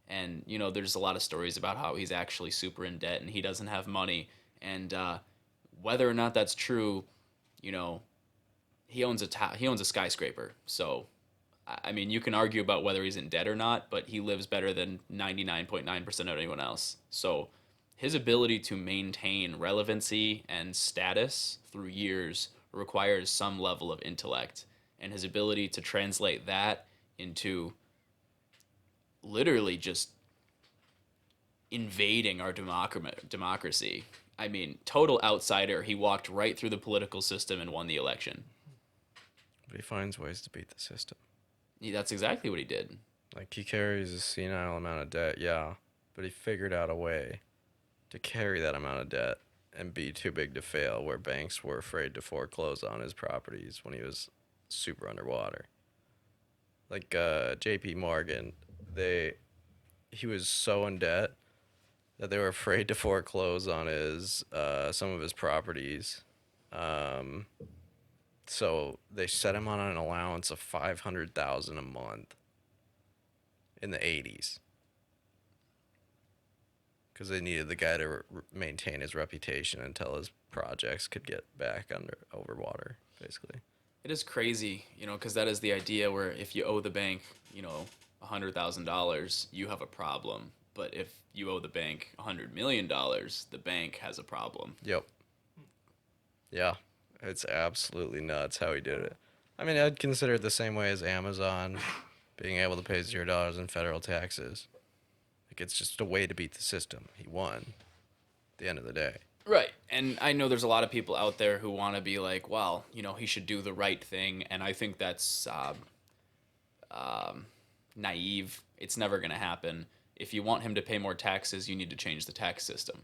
And, you know, there's a lot of stories about how he's actually super in debt and he doesn't have money. And whether or not that's true, you know, he owns a skyscraper. So, I mean, you can argue about whether he's in debt or not, but he lives better than 99.9% of anyone else. So, his ability to maintain relevancy and status through years requires some level of intellect. And his ability to translate that into literally just invading our democracy. I mean, total outsider. He walked right through the political system and won the election. but he finds ways to beat the system. That's exactly what he did. Like he carries a senile amount of debt, yeah, but he figured out a way to carry that amount of debt and be too big to fail, where banks were afraid to foreclose on his properties when he was super underwater. Like J.P. Morgan, he was so in debt that they were afraid to foreclose on his some of his properties. So they set him on an allowance of $500,000 a month in the 80s because they needed the guy to maintain his reputation until his projects could get back over water, basically. It is crazy, you know, because that is the idea where if you owe the bank, you know, $100,000, you have a problem. But if you owe the bank $100 million, the bank has a problem. Yep. Yeah, it's absolutely nuts how he did it. I mean, I'd consider it the same way as Amazon being able to pay $0 in federal taxes. Like, it's just a way to beat the system. He won at the end of the day. Right. And I know there's a lot of people out there who want to be like, well, you know, he should do the right thing. And I think that's naive. It's never going to happen. If you want him to pay more taxes, you need to change the tax system.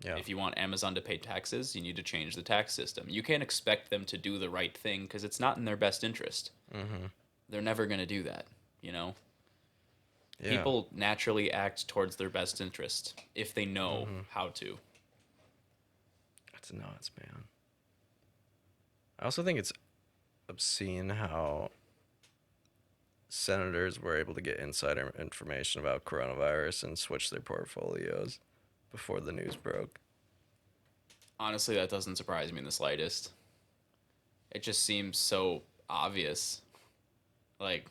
Yeah. If you want Amazon to pay taxes, you need to change the tax system. You can't expect them to do the right thing because it's not in their best interest. Mm-hmm. They're never going to do that, you know? Yeah. People naturally act towards their best interest if they know how to. That's nuts, man. I also think it's obscene how senators were able to get insider information about coronavirus and switch their portfolios before the news broke. Honestly, that doesn't surprise me in the slightest. It just seems so obvious. Like,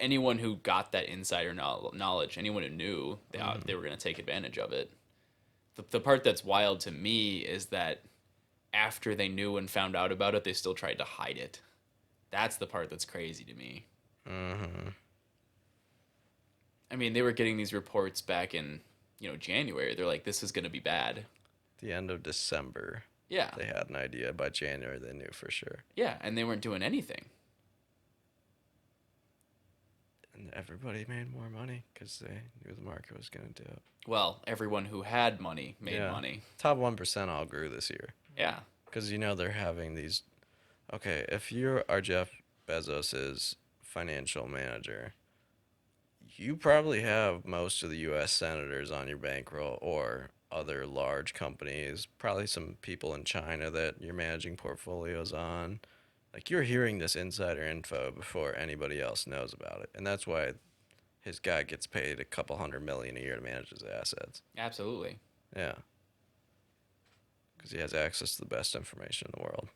anyone who got that insider knowledge, anyone who knew, they were going to take advantage of it. The part that's wild to me is that after they knew and found out about it, they still tried to hide it. That's the part that's crazy to me. Mm-hmm. I mean, they were getting these reports back in, January. They're like, this is going to be bad. The end of December. Yeah. They had an idea. By January, they knew for sure. Yeah, and they weren't doing anything. And everybody made more money because they knew the market was going to do it. Well, everyone who had money made money. Top 1% all grew this year. Yeah. Because, they're having these... Okay, if you are Jeff Bezos' financial manager, you probably have most of the U.S. senators on your bankroll or other large companies, probably some people in China that you're managing portfolios on. Like, you're hearing this insider info before anybody else knows about it. And that's why his guy gets paid a couple $100 million a year to manage his assets. Absolutely. Yeah. Because he has access to the best information in the world.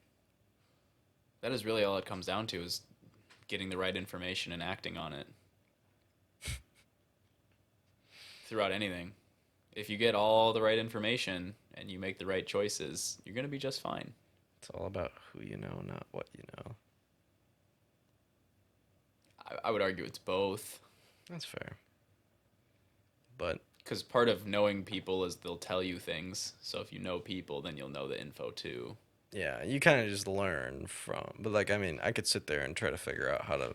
That is really all it comes down to is getting the right information and acting on it throughout anything. If you get all the right information and you make the right choices, you're going to be just fine. It's all about who you know, not what you know. I would argue it's both. That's fair. But because part of knowing people is they'll tell you things. So if you know people, then you'll know the info too. yeah, you kind of just learn from. But like, I mean, I could sit there and try to figure out how to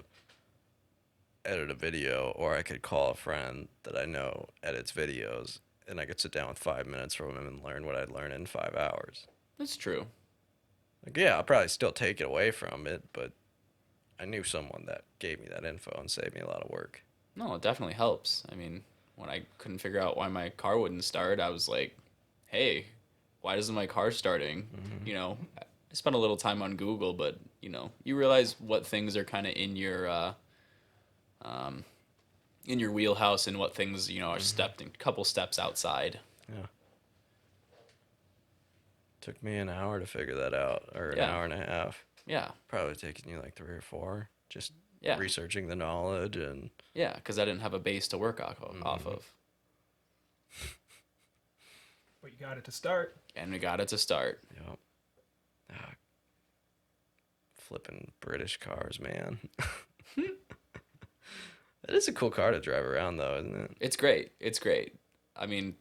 edit a video, or I could call a friend that I know edits videos, and I could sit down with 5 minutes from him and learn what I'd learn in 5 hours. That's true. Like, yeah, I'll probably still take it away from it, but I knew someone that gave me that info and saved me a lot of work. No, it definitely helps. I mean, when I couldn't figure out why my car wouldn't start, I was like, hey, why isn't my car starting? Mm-hmm. You know, I spent a little time on Google, but, you know, you realize what things are kind of in your wheelhouse and what things, you know, are stepped a couple steps outside. Yeah. Took me an hour to figure that out, or an Yeah. hour and a half. Yeah. Probably taking you like 3 or 4, just Yeah. researching the knowledge and... Yeah, because I didn't have a base to work off of. But you got it to start. And we got it to start. Yep. Ah, flipping British cars, man. That is a cool car to drive around, though, isn't it? It's great. It's great. I mean,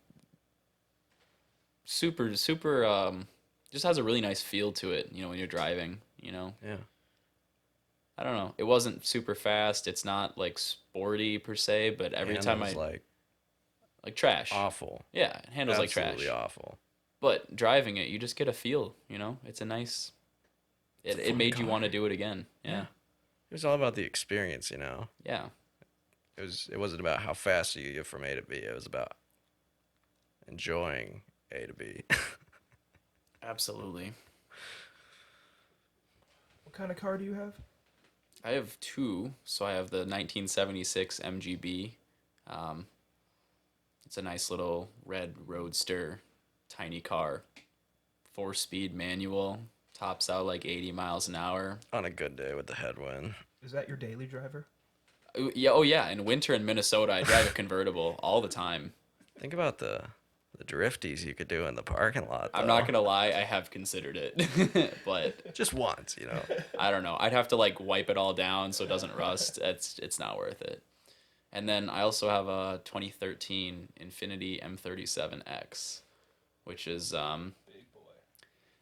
super, just has a really nice feel to it, you know, when you're driving, you know? Yeah. I don't know. It wasn't super fast. It's not, like, sporty per se, but every time I... like trash. awful. Yeah, it handles like trash. Absolutely awful. But driving it, you just get a feel, you know? It's a nice... It made you car. want to do it again. Yeah. It was all about the experience, you know? Yeah. It wasn't about how fast you get from A to B. It was about enjoying A to B. Absolutely. What kind of car do you have? I have 2. So I have the 1976 MGB. It's a nice little red roadster, tiny car, 4-speed manual, tops out like 80 miles an hour. On a good day with the headwind. Is that your daily driver? Yeah, oh yeah. In winter in Minnesota, I drive a convertible all the time. Think about the drifties you could do in the parking lot, though. I'm not gonna lie, I have considered it, but Just once, you know? I don't know. I'd have to like wipe it all down so it doesn't rust. It's not worth it. And then I also have a 2013 Infiniti M37X, which is Big boy.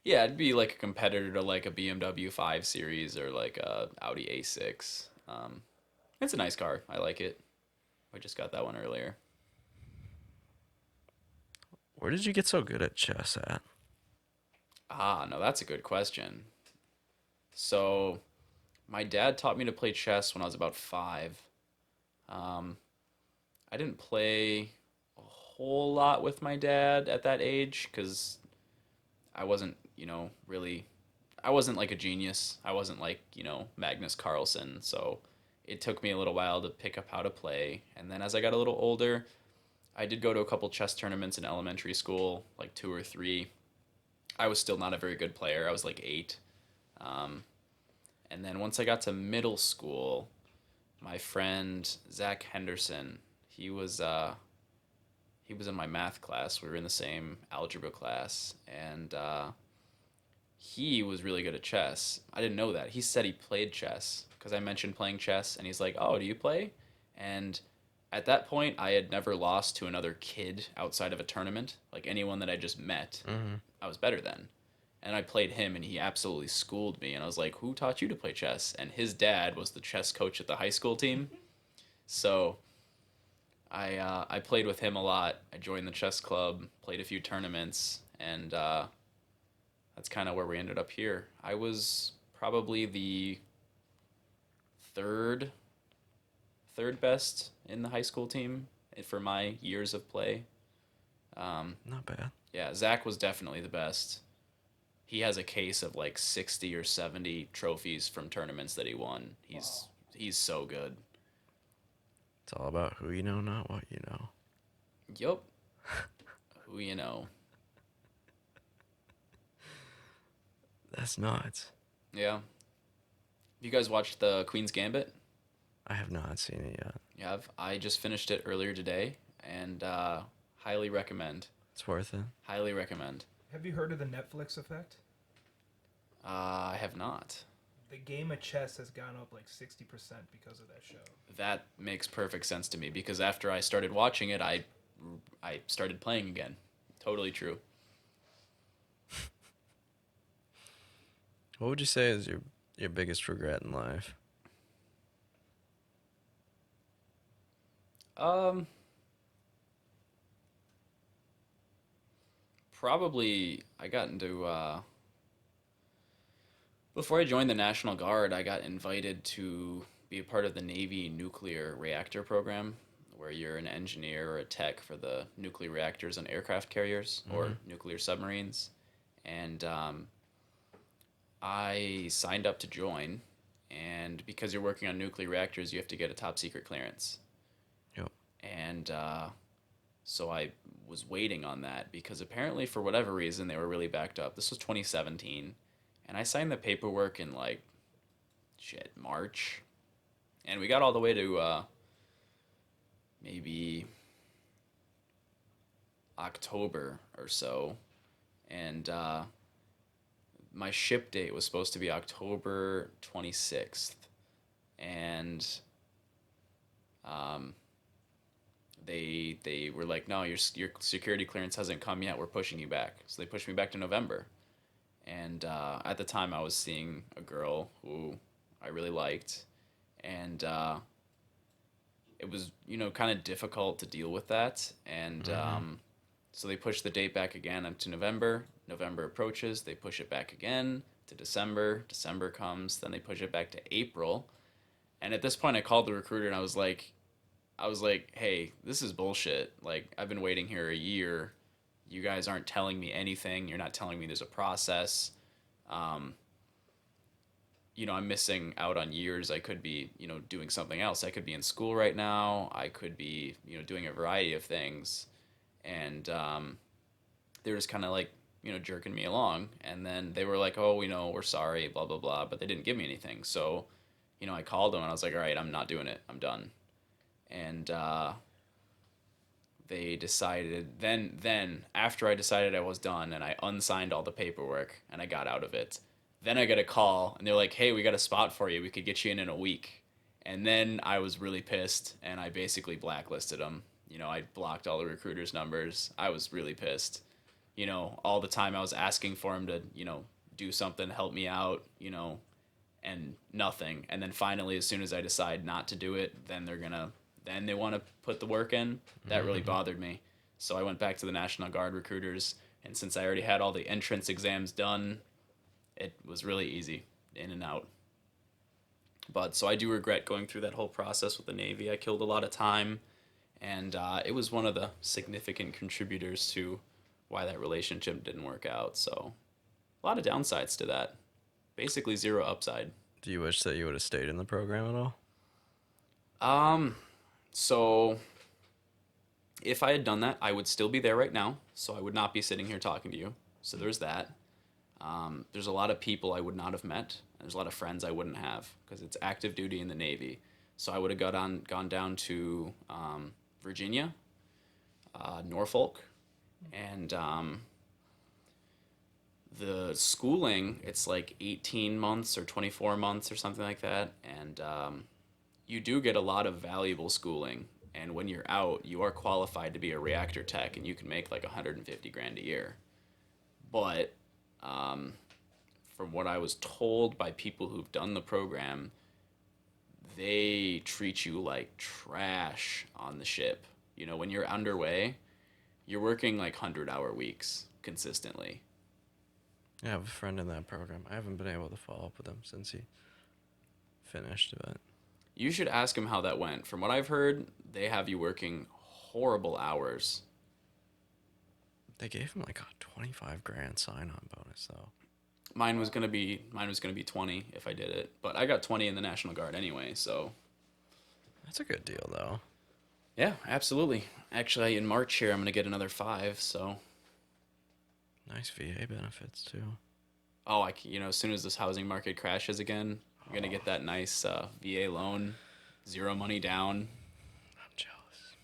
yeah, it'd be like a competitor to like a BMW 5 Series or like a Audi A6. It's a nice car. I like it. I just got that one earlier. Where did you get so good at chess at? No, that's a good question. So, my dad taught me to play chess when I was about 5. I didn't play a whole lot with my dad at that age because I wasn't, you know, I wasn't like a genius. I wasn't like, you know, Magnus Carlsen. So, it took me a little while to pick up how to play. And then as I got a little older, I did go to a couple chess tournaments in elementary school, like 2 or 3. I was still not a very good player. I was like 8. And then once I got to middle school, my friend Zach Henderson, he was in my math class. We were in the same algebra class, and he was really good at chess. I didn't know that. He said he played chess because I mentioned playing chess, and he's like, "Oh, do you play?" And at that point, I had never lost to another kid outside of a tournament. Like anyone that I just met, I was better than. And I played him, and he absolutely schooled me. And I was like, "Who taught you to play chess?" And his dad was the chess coach at the high school team. So I played with him a lot. I joined the chess club, played a few tournaments, and that's kind of where we ended up here. I was probably the third best in the high school team for my years of play. Not bad. Yeah, Zach was definitely the best. He has a case of like 60 or 70 trophies from tournaments that he won. He's so good. It's all about who you know, not what you know. Yup. Who you know. That's nuts. Yeah. You guys watched the Queen's Gambit? I have not seen it yet. Yeah, I just finished it earlier today, and highly recommend. It's worth it. Highly recommend. Have you heard of the Netflix effect? I have not. The game of chess has gone up like 60% because of that show. That makes perfect sense to me because after I started watching it, I started playing again. Totally true. What would you say is your biggest regret in life? Um, Probably I got into before I joined the National Guard, I got invited to be a part of the Navy nuclear reactor program, where you're an engineer or a tech for the nuclear reactors on aircraft carriers or nuclear submarines. And I signed up to join, and because you're working on nuclear reactors, you have to get a top secret clearance. Yep. And so I was waiting on that because apparently, for whatever reason, they were really backed up. This was 2017, and I signed the paperwork in like, March. And we got all the way to maybe October or so. And my ship date was supposed to be October 26th. And um, they were like, no, your security clearance hasn't come yet. We're pushing you back. So they pushed me back to November. And at the time, I was seeing a girl who I really liked. And it was, kind of difficult to deal with that. And so they pushed the date back again up to November. November approaches. They push it back again to December. December comes. Then they push it back to April. And at this point, I called the recruiter and I was like, hey, this is bullshit. Like, I've been waiting here a year. You guys aren't telling me anything. You're not telling me there's a process. I'm missing out on years. I could be, doing something else. I could be in school right now. I could be, doing a variety of things. And they were just kind of like, jerking me along. And then they were like, oh, we're sorry, blah, blah, blah. But they didn't give me anything. So, I called them and I was like, all right, I'm not doing it. I'm done. And they decided, then after I decided I was done and I unsigned all the paperwork and I got out of it, then I got a call and they're like, hey, we got a spot for you. We could get you in a week. And then I was really pissed and I basically blacklisted them. I blocked all the recruiters' numbers. I was really pissed. All the time I was asking for them to, do something, help me out, and nothing. And then finally, as soon as I decide not to do it, then they want to put the work in. That really bothered me. So I went back to the National Guard recruiters. And since I already had all the entrance exams done, it was really easy, in and out. But so I do regret going through that whole process with the Navy. I killed a lot of time, and it was one of the significant contributors to why that relationship didn't work out. So a lot of downsides to that. Basically zero upside. Do you wish that you would have stayed in the program at all? So if I had done that, I would still be there right now. So I would not be sitting here talking to you. So there's that. There's a lot of people I would not have met. There's a lot of friends I wouldn't have because it's active duty in the Navy. So I would have gone down to Virginia, Norfolk, and the schooling, it's like 18 months or 24 months or something like that. And you do get a lot of valuable schooling. And when you're out, you are qualified to be a reactor tech and you can make like 150 grand a year. But from what I was told by people who've done the program, they treat you like trash on the ship. When you're underway, you're working like 100-hour weeks consistently. Yeah, I have a friend in that program. I haven't been able to follow up with him since he finished, but You should ask him how that went. From what I've heard, they have you working horrible hours. they gave him like a 25 grand sign-on bonus though. Mine was gonna be 20 if I did it, but I got 20 in the National Guard anyway. So That's a good deal though. yeah, absolutely. Actually, in March here, I'm gonna get another 5. So Nice VA benefits too. as soon as this housing market crashes again, You're gonna get that nice VA loan, 0 money down. I'm jealous.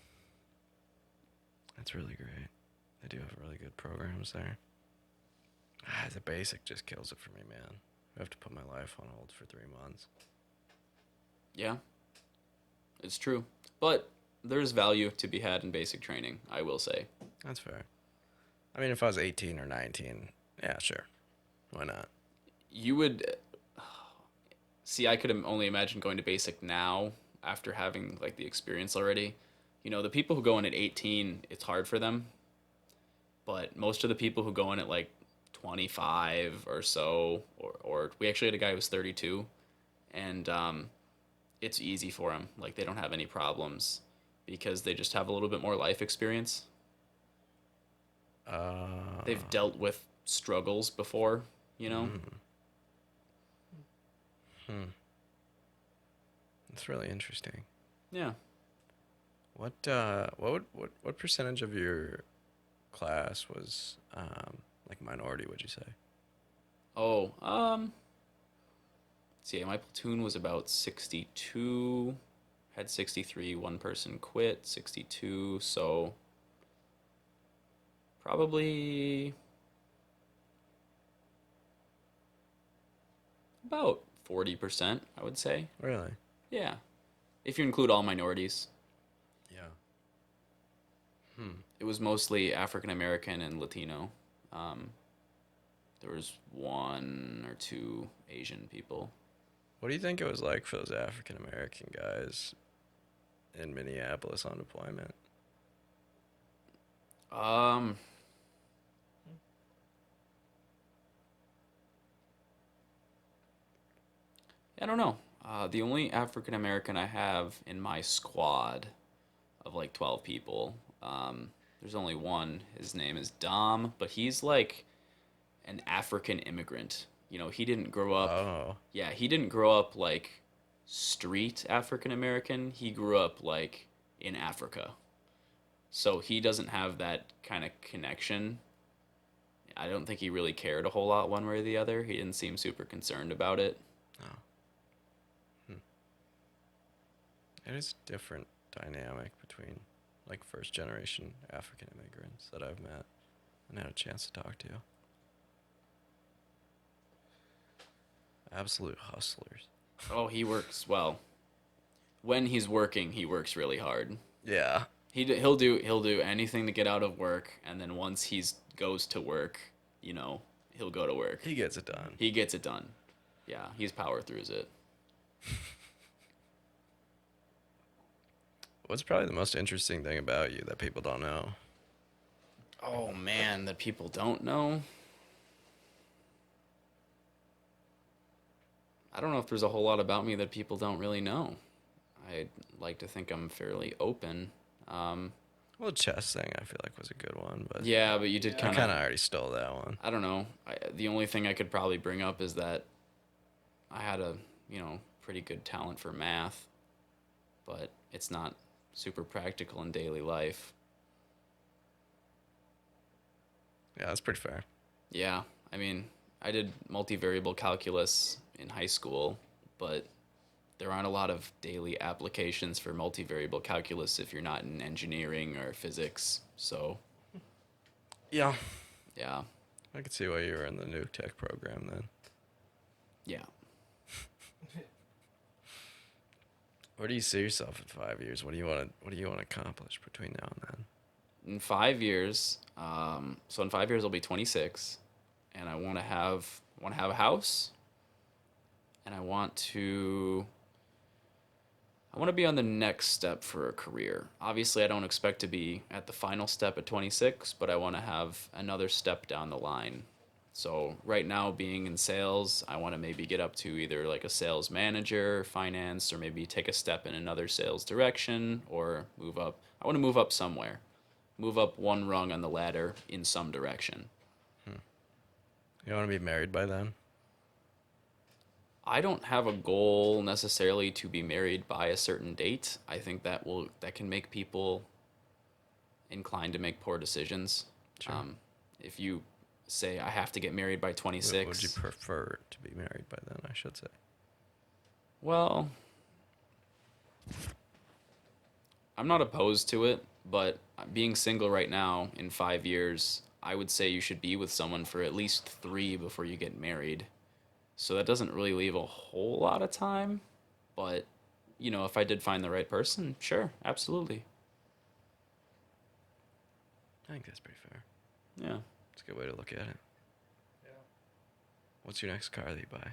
That's really great. They do have really good programs there. The basic just kills it for me, man. I have to put my life on hold for 3 months. Yeah, it's true. But there's value to be had in basic training, I will say. That's fair. I mean, if I was 18 or 19, yeah, sure. Why not? You would see. I could only imagine going to basic now after having like the experience already. You know, the people who go in at 18, it's hard for them. But most of the people who go in at like 25 or so, or we actually had a guy who was 32, and it's easy for them. Like they don't have any problems because they just have a little bit more life experience. They've dealt with struggles before, you know. That's really interesting. Yeah. What percentage of your class was like minority, would you say? Oh, see, my platoon was about 62, had 63, one person quit, 62, so probably about 40%, I would say. Really? Yeah. If you include all minorities. Yeah. It was mostly African American and Latino. There was 1 or 2 Asian people. What do you think it was like for those African American guys in Minneapolis on deployment? I don't know. The only African American I have in my squad of like 12 people, there's only one. His name is Dom, but he's like an African immigrant. You know, he didn't grow up. Oh. Yeah, he didn't grow up like street African American. He grew up like in Africa. So he doesn't have that kind of connection. I don't think he really cared a whole lot one way or the other. He didn't seem super concerned about it. Oh. It is a different dynamic between like first generation African immigrants that I've met and had a chance to talk to. Absolute hustlers. Oh, he works well. When he's working, he works really hard. Yeah. He'll do anything to get out of work, and then once he's goes to work, you know, he'll go to work. He gets it done. He gets it done. Yeah, he's power throughs it. What's probably the most interesting thing about you that people don't know? Oh man, that people don't know. I don't know if there's a whole lot about me that people don't really know. I'd like to think I'm fairly open. Well, the chess thing I feel like was a good one, but Yeah, but you did I kind kind of. of already stole that one. I don't know. The only thing I could probably bring up is that I had a, pretty good talent for math, but it's not super practical in daily life. Yeah, that's pretty fair. Yeah, I mean, I did multivariable calculus in high school, but there aren't a lot of daily applications for multivariable calculus if you're not in engineering or physics. So, Yeah. yeah, I could see why you were in the nuke tech program then. yeah. Where do you see yourself in 5 years? What do you want to accomplish between now and then? In 5 years, so in 5 years I'll be 26, and I want to have a house, and I want to be on the next step for a career. Obviously, I don't expect to be at the final step at 26, but I want to have another step down the line. So right now, being in sales, I want to maybe get up to either like a sales manager, finance, or maybe take a step in another sales direction or move up. I want to move up somewhere, move up one rung on the ladder in some direction. You want to be married by then? I don't have a goal necessarily to be married by a certain date. I think that can make people inclined to make poor decisions. Sure. If you say I have to get married by 26, Would you prefer to be married by then, I should say? Well, I'm not opposed to it, but being single right now in 5 years, I would say you should be with someone for at least 3 before you get married. So that doesn't really leave a whole lot of time, but if I did find the right person, sure, absolutely. I think that's pretty fair. Yeah. It's a good way to look at it. Yeah. What's your next car that you buy?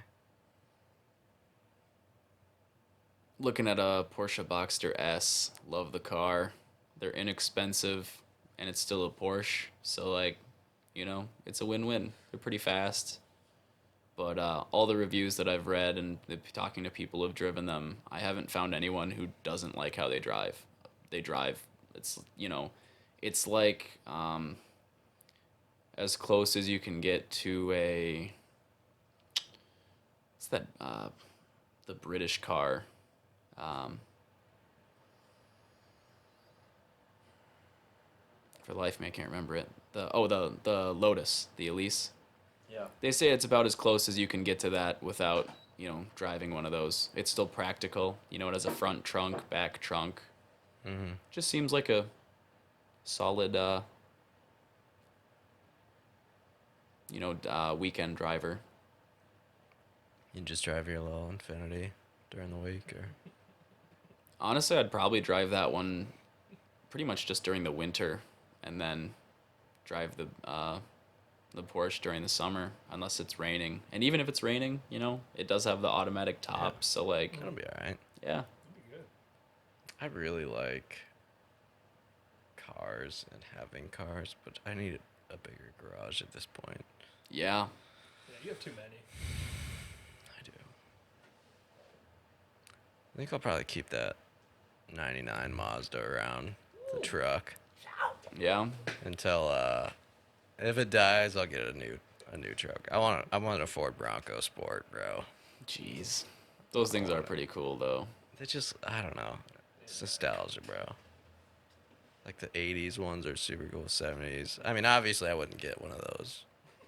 Looking at a Porsche Boxster S. Love the car. They're inexpensive, and it's still a Porsche. So, like, it's a win-win. They're pretty fast. But all the reviews that I've read and talking to people who've driven them, I haven't found anyone who doesn't like how they drive. They drive. It's like as close as you can get to a. What's that? The British car. For the life of me, I can't remember it. The Lotus, the Elise. Yeah. They say it's about as close as you can get to that without, driving one of those. It's still practical. It has a front trunk, back trunk. Mm-hmm. Just seems like a solid, weekend driver. You just drive your little Infinity during the week, or? Honestly, I'd probably drive that one pretty much just during the winter, and then drive the Porsche during the summer, unless it's raining. And even if it's raining, it does have the automatic top, Yeah. so like, That'll be all right. yeah. That'd be good. I really like cars and having cars, but I need a bigger garage at this point. Yeah. Yeah, you have too many. I do. I think I'll probably keep that 99 Mazda around, the truck, Yeah. until if it dies, I'll get a new truck. I want a Ford Bronco Sport, bro. Jeez. Those things are pretty cool, though. They just, I don't know. It's nostalgia, bro. Like the 80s ones are super cool, 70s. I mean, obviously I wouldn't get one of those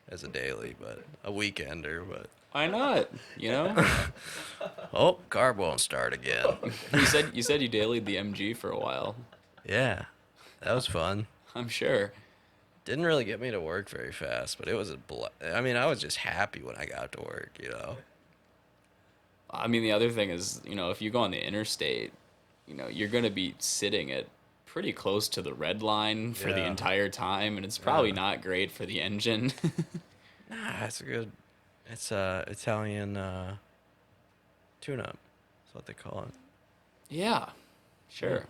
as a daily, but a weekender, but Why not? oh, car won't start again. You said you dailied the MG for a while. Yeah. That was fun. I'm sure. Didn't really get me to work very fast, but it was I mean, I was just happy when I got to work, I mean, the other thing is, if you go on the interstate, you're going to be sitting at pretty close to the red line for the Yeah. entire time, and it's probably Yeah. not great for the engine. Nah, it's Italian tune-up. That's what they call it. Yeah, sure.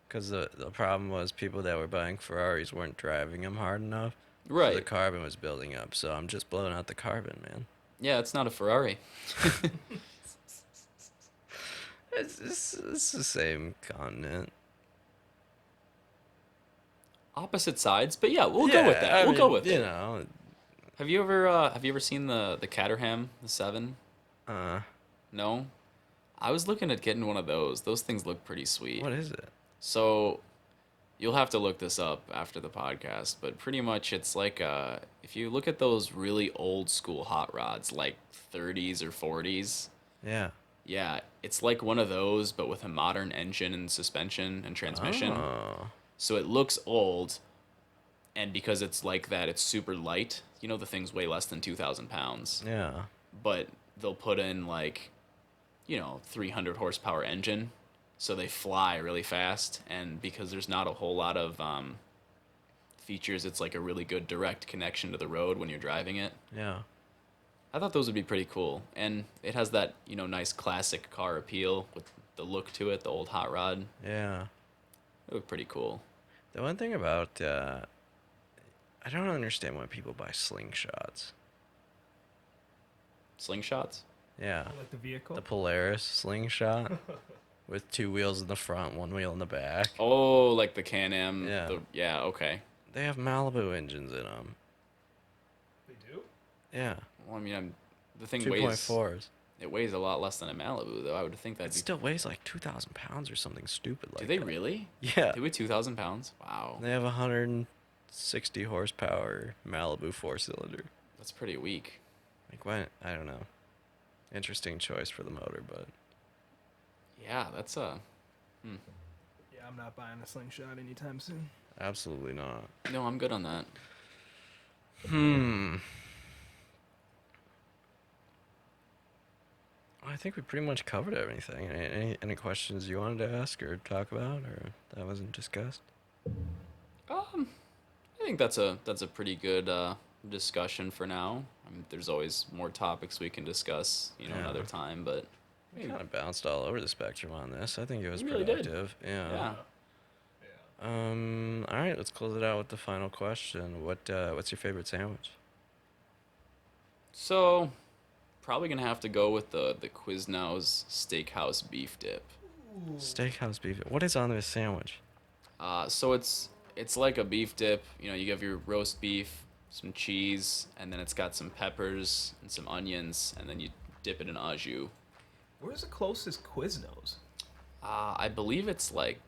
Because the problem was people that were buying Ferraris weren't driving them hard enough. So the Right. carbon was building up. So I'm just blowing out the carbon, man. Yeah, it's not a Ferrari. It's the same continent. Opposite sides, but yeah, we'll go with that. We'll go with it. Have you ever seen the Caterham, the 7? Uh, No? I was looking at getting one of those. Those things look pretty sweet. what is it? So, you'll have to look this up after the podcast, but pretty much it's like if you look at those really old school hot rods, like 30s or 40s, Yeah. yeah, it's like one of those, but with a modern engine and suspension and transmission. Oh. So it looks old, and because it's like that, it's super light. The things weigh less than 2,000 pounds. Yeah. But they'll put in 300 horsepower engine, so they fly really fast. And because there's not a whole lot of features, it's like a really good direct connection to the road when you're driving it. Yeah. I thought those would be pretty cool, and it has that nice classic car appeal with the look to it, the old hot rod. Yeah. It looked pretty cool. The one thing about I don't understand why people buy slingshots. Slingshots. Yeah. Like the vehicle. The Polaris slingshot with 2 wheels in the front, 1 wheel in the back. Oh, like the Can-Am. Yeah. Yeah. Okay. They have Malibu engines in them. They do. Yeah. Well, I mean, the thing weighs. 2.4s. It weighs a lot less than a Malibu, though. I would think It that'd be. still weighs like 2,000 pounds or something stupid like Do they that. really? Yeah. They weigh 2,000 pounds. Wow. They have 160 horsepower Malibu 4-cylinder. That's pretty weak. Like, why? I don't know. Interesting choice for the motor, but Yeah, that's a. Yeah, I'm not buying a slingshot anytime soon. Absolutely not. No, I'm good on that. I think we pretty much covered everything. Any questions you wanted to ask or talk about, or that wasn't discussed? I think that's a pretty good discussion for now. I mean, there's always more topics we can discuss, Yeah. another time. But We kind of bounced all over the spectrum on this. I think it was We really did. productive. Yeah. yeah, All right, let's close it out with the final question. What's your favorite sandwich? so probably gonna have to go with the Quiznos Steakhouse beef dip. Steakhouse beef. What is on this sandwich? So it's like a beef dip. You have your roast beef, some cheese, and then it's got some peppers and some onions, and then you dip it in au jus. Where's the closest Quiznos? I believe it's like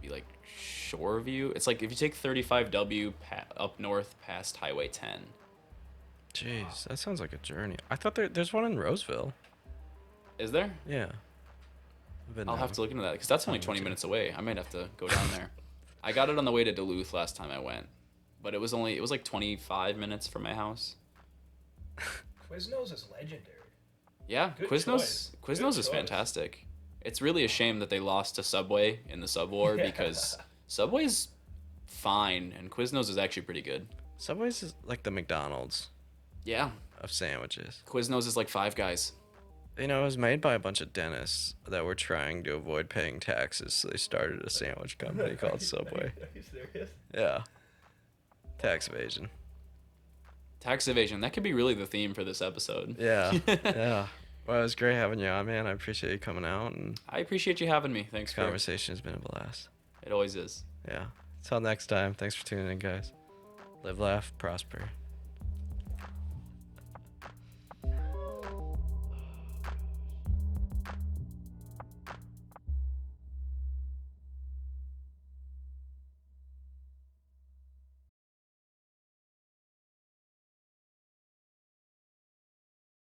maybe like Shoreview. It's like if you take 35W up north past Highway 10. Jeez, that sounds like a journey. I thought there's one in Roseville. Is there? Yeah. I'll have to look into that because that's only 20 minutes away. I might have to go down there. I got it on the way to Duluth last time I went, but it was like 25 minutes from my house. Quiznos is legendary. Yeah, Good Quiznos choice. Quiznos Good is choice. fantastic. It's really a shame that they lost to Subway in the sub war because Subway's fine and Quiznos is actually pretty good. Subway's is like the McDonald's Yeah, of sandwiches. Quiznos is like Five Guys. It was made by a bunch of dentists that were trying to avoid paying taxes, so they started a sandwich company called Subway. Are you serious? Yeah. Tax evasion. Tax evasion. That could be really the theme for this episode. Yeah. Yeah. Well, it was great having you on, man. I appreciate you coming out, and I appreciate you having me. Thanks this for conversation has been a blast. it. Always is. Yeah. Until next time, thanks for tuning in, guys. Live, laugh, prosper.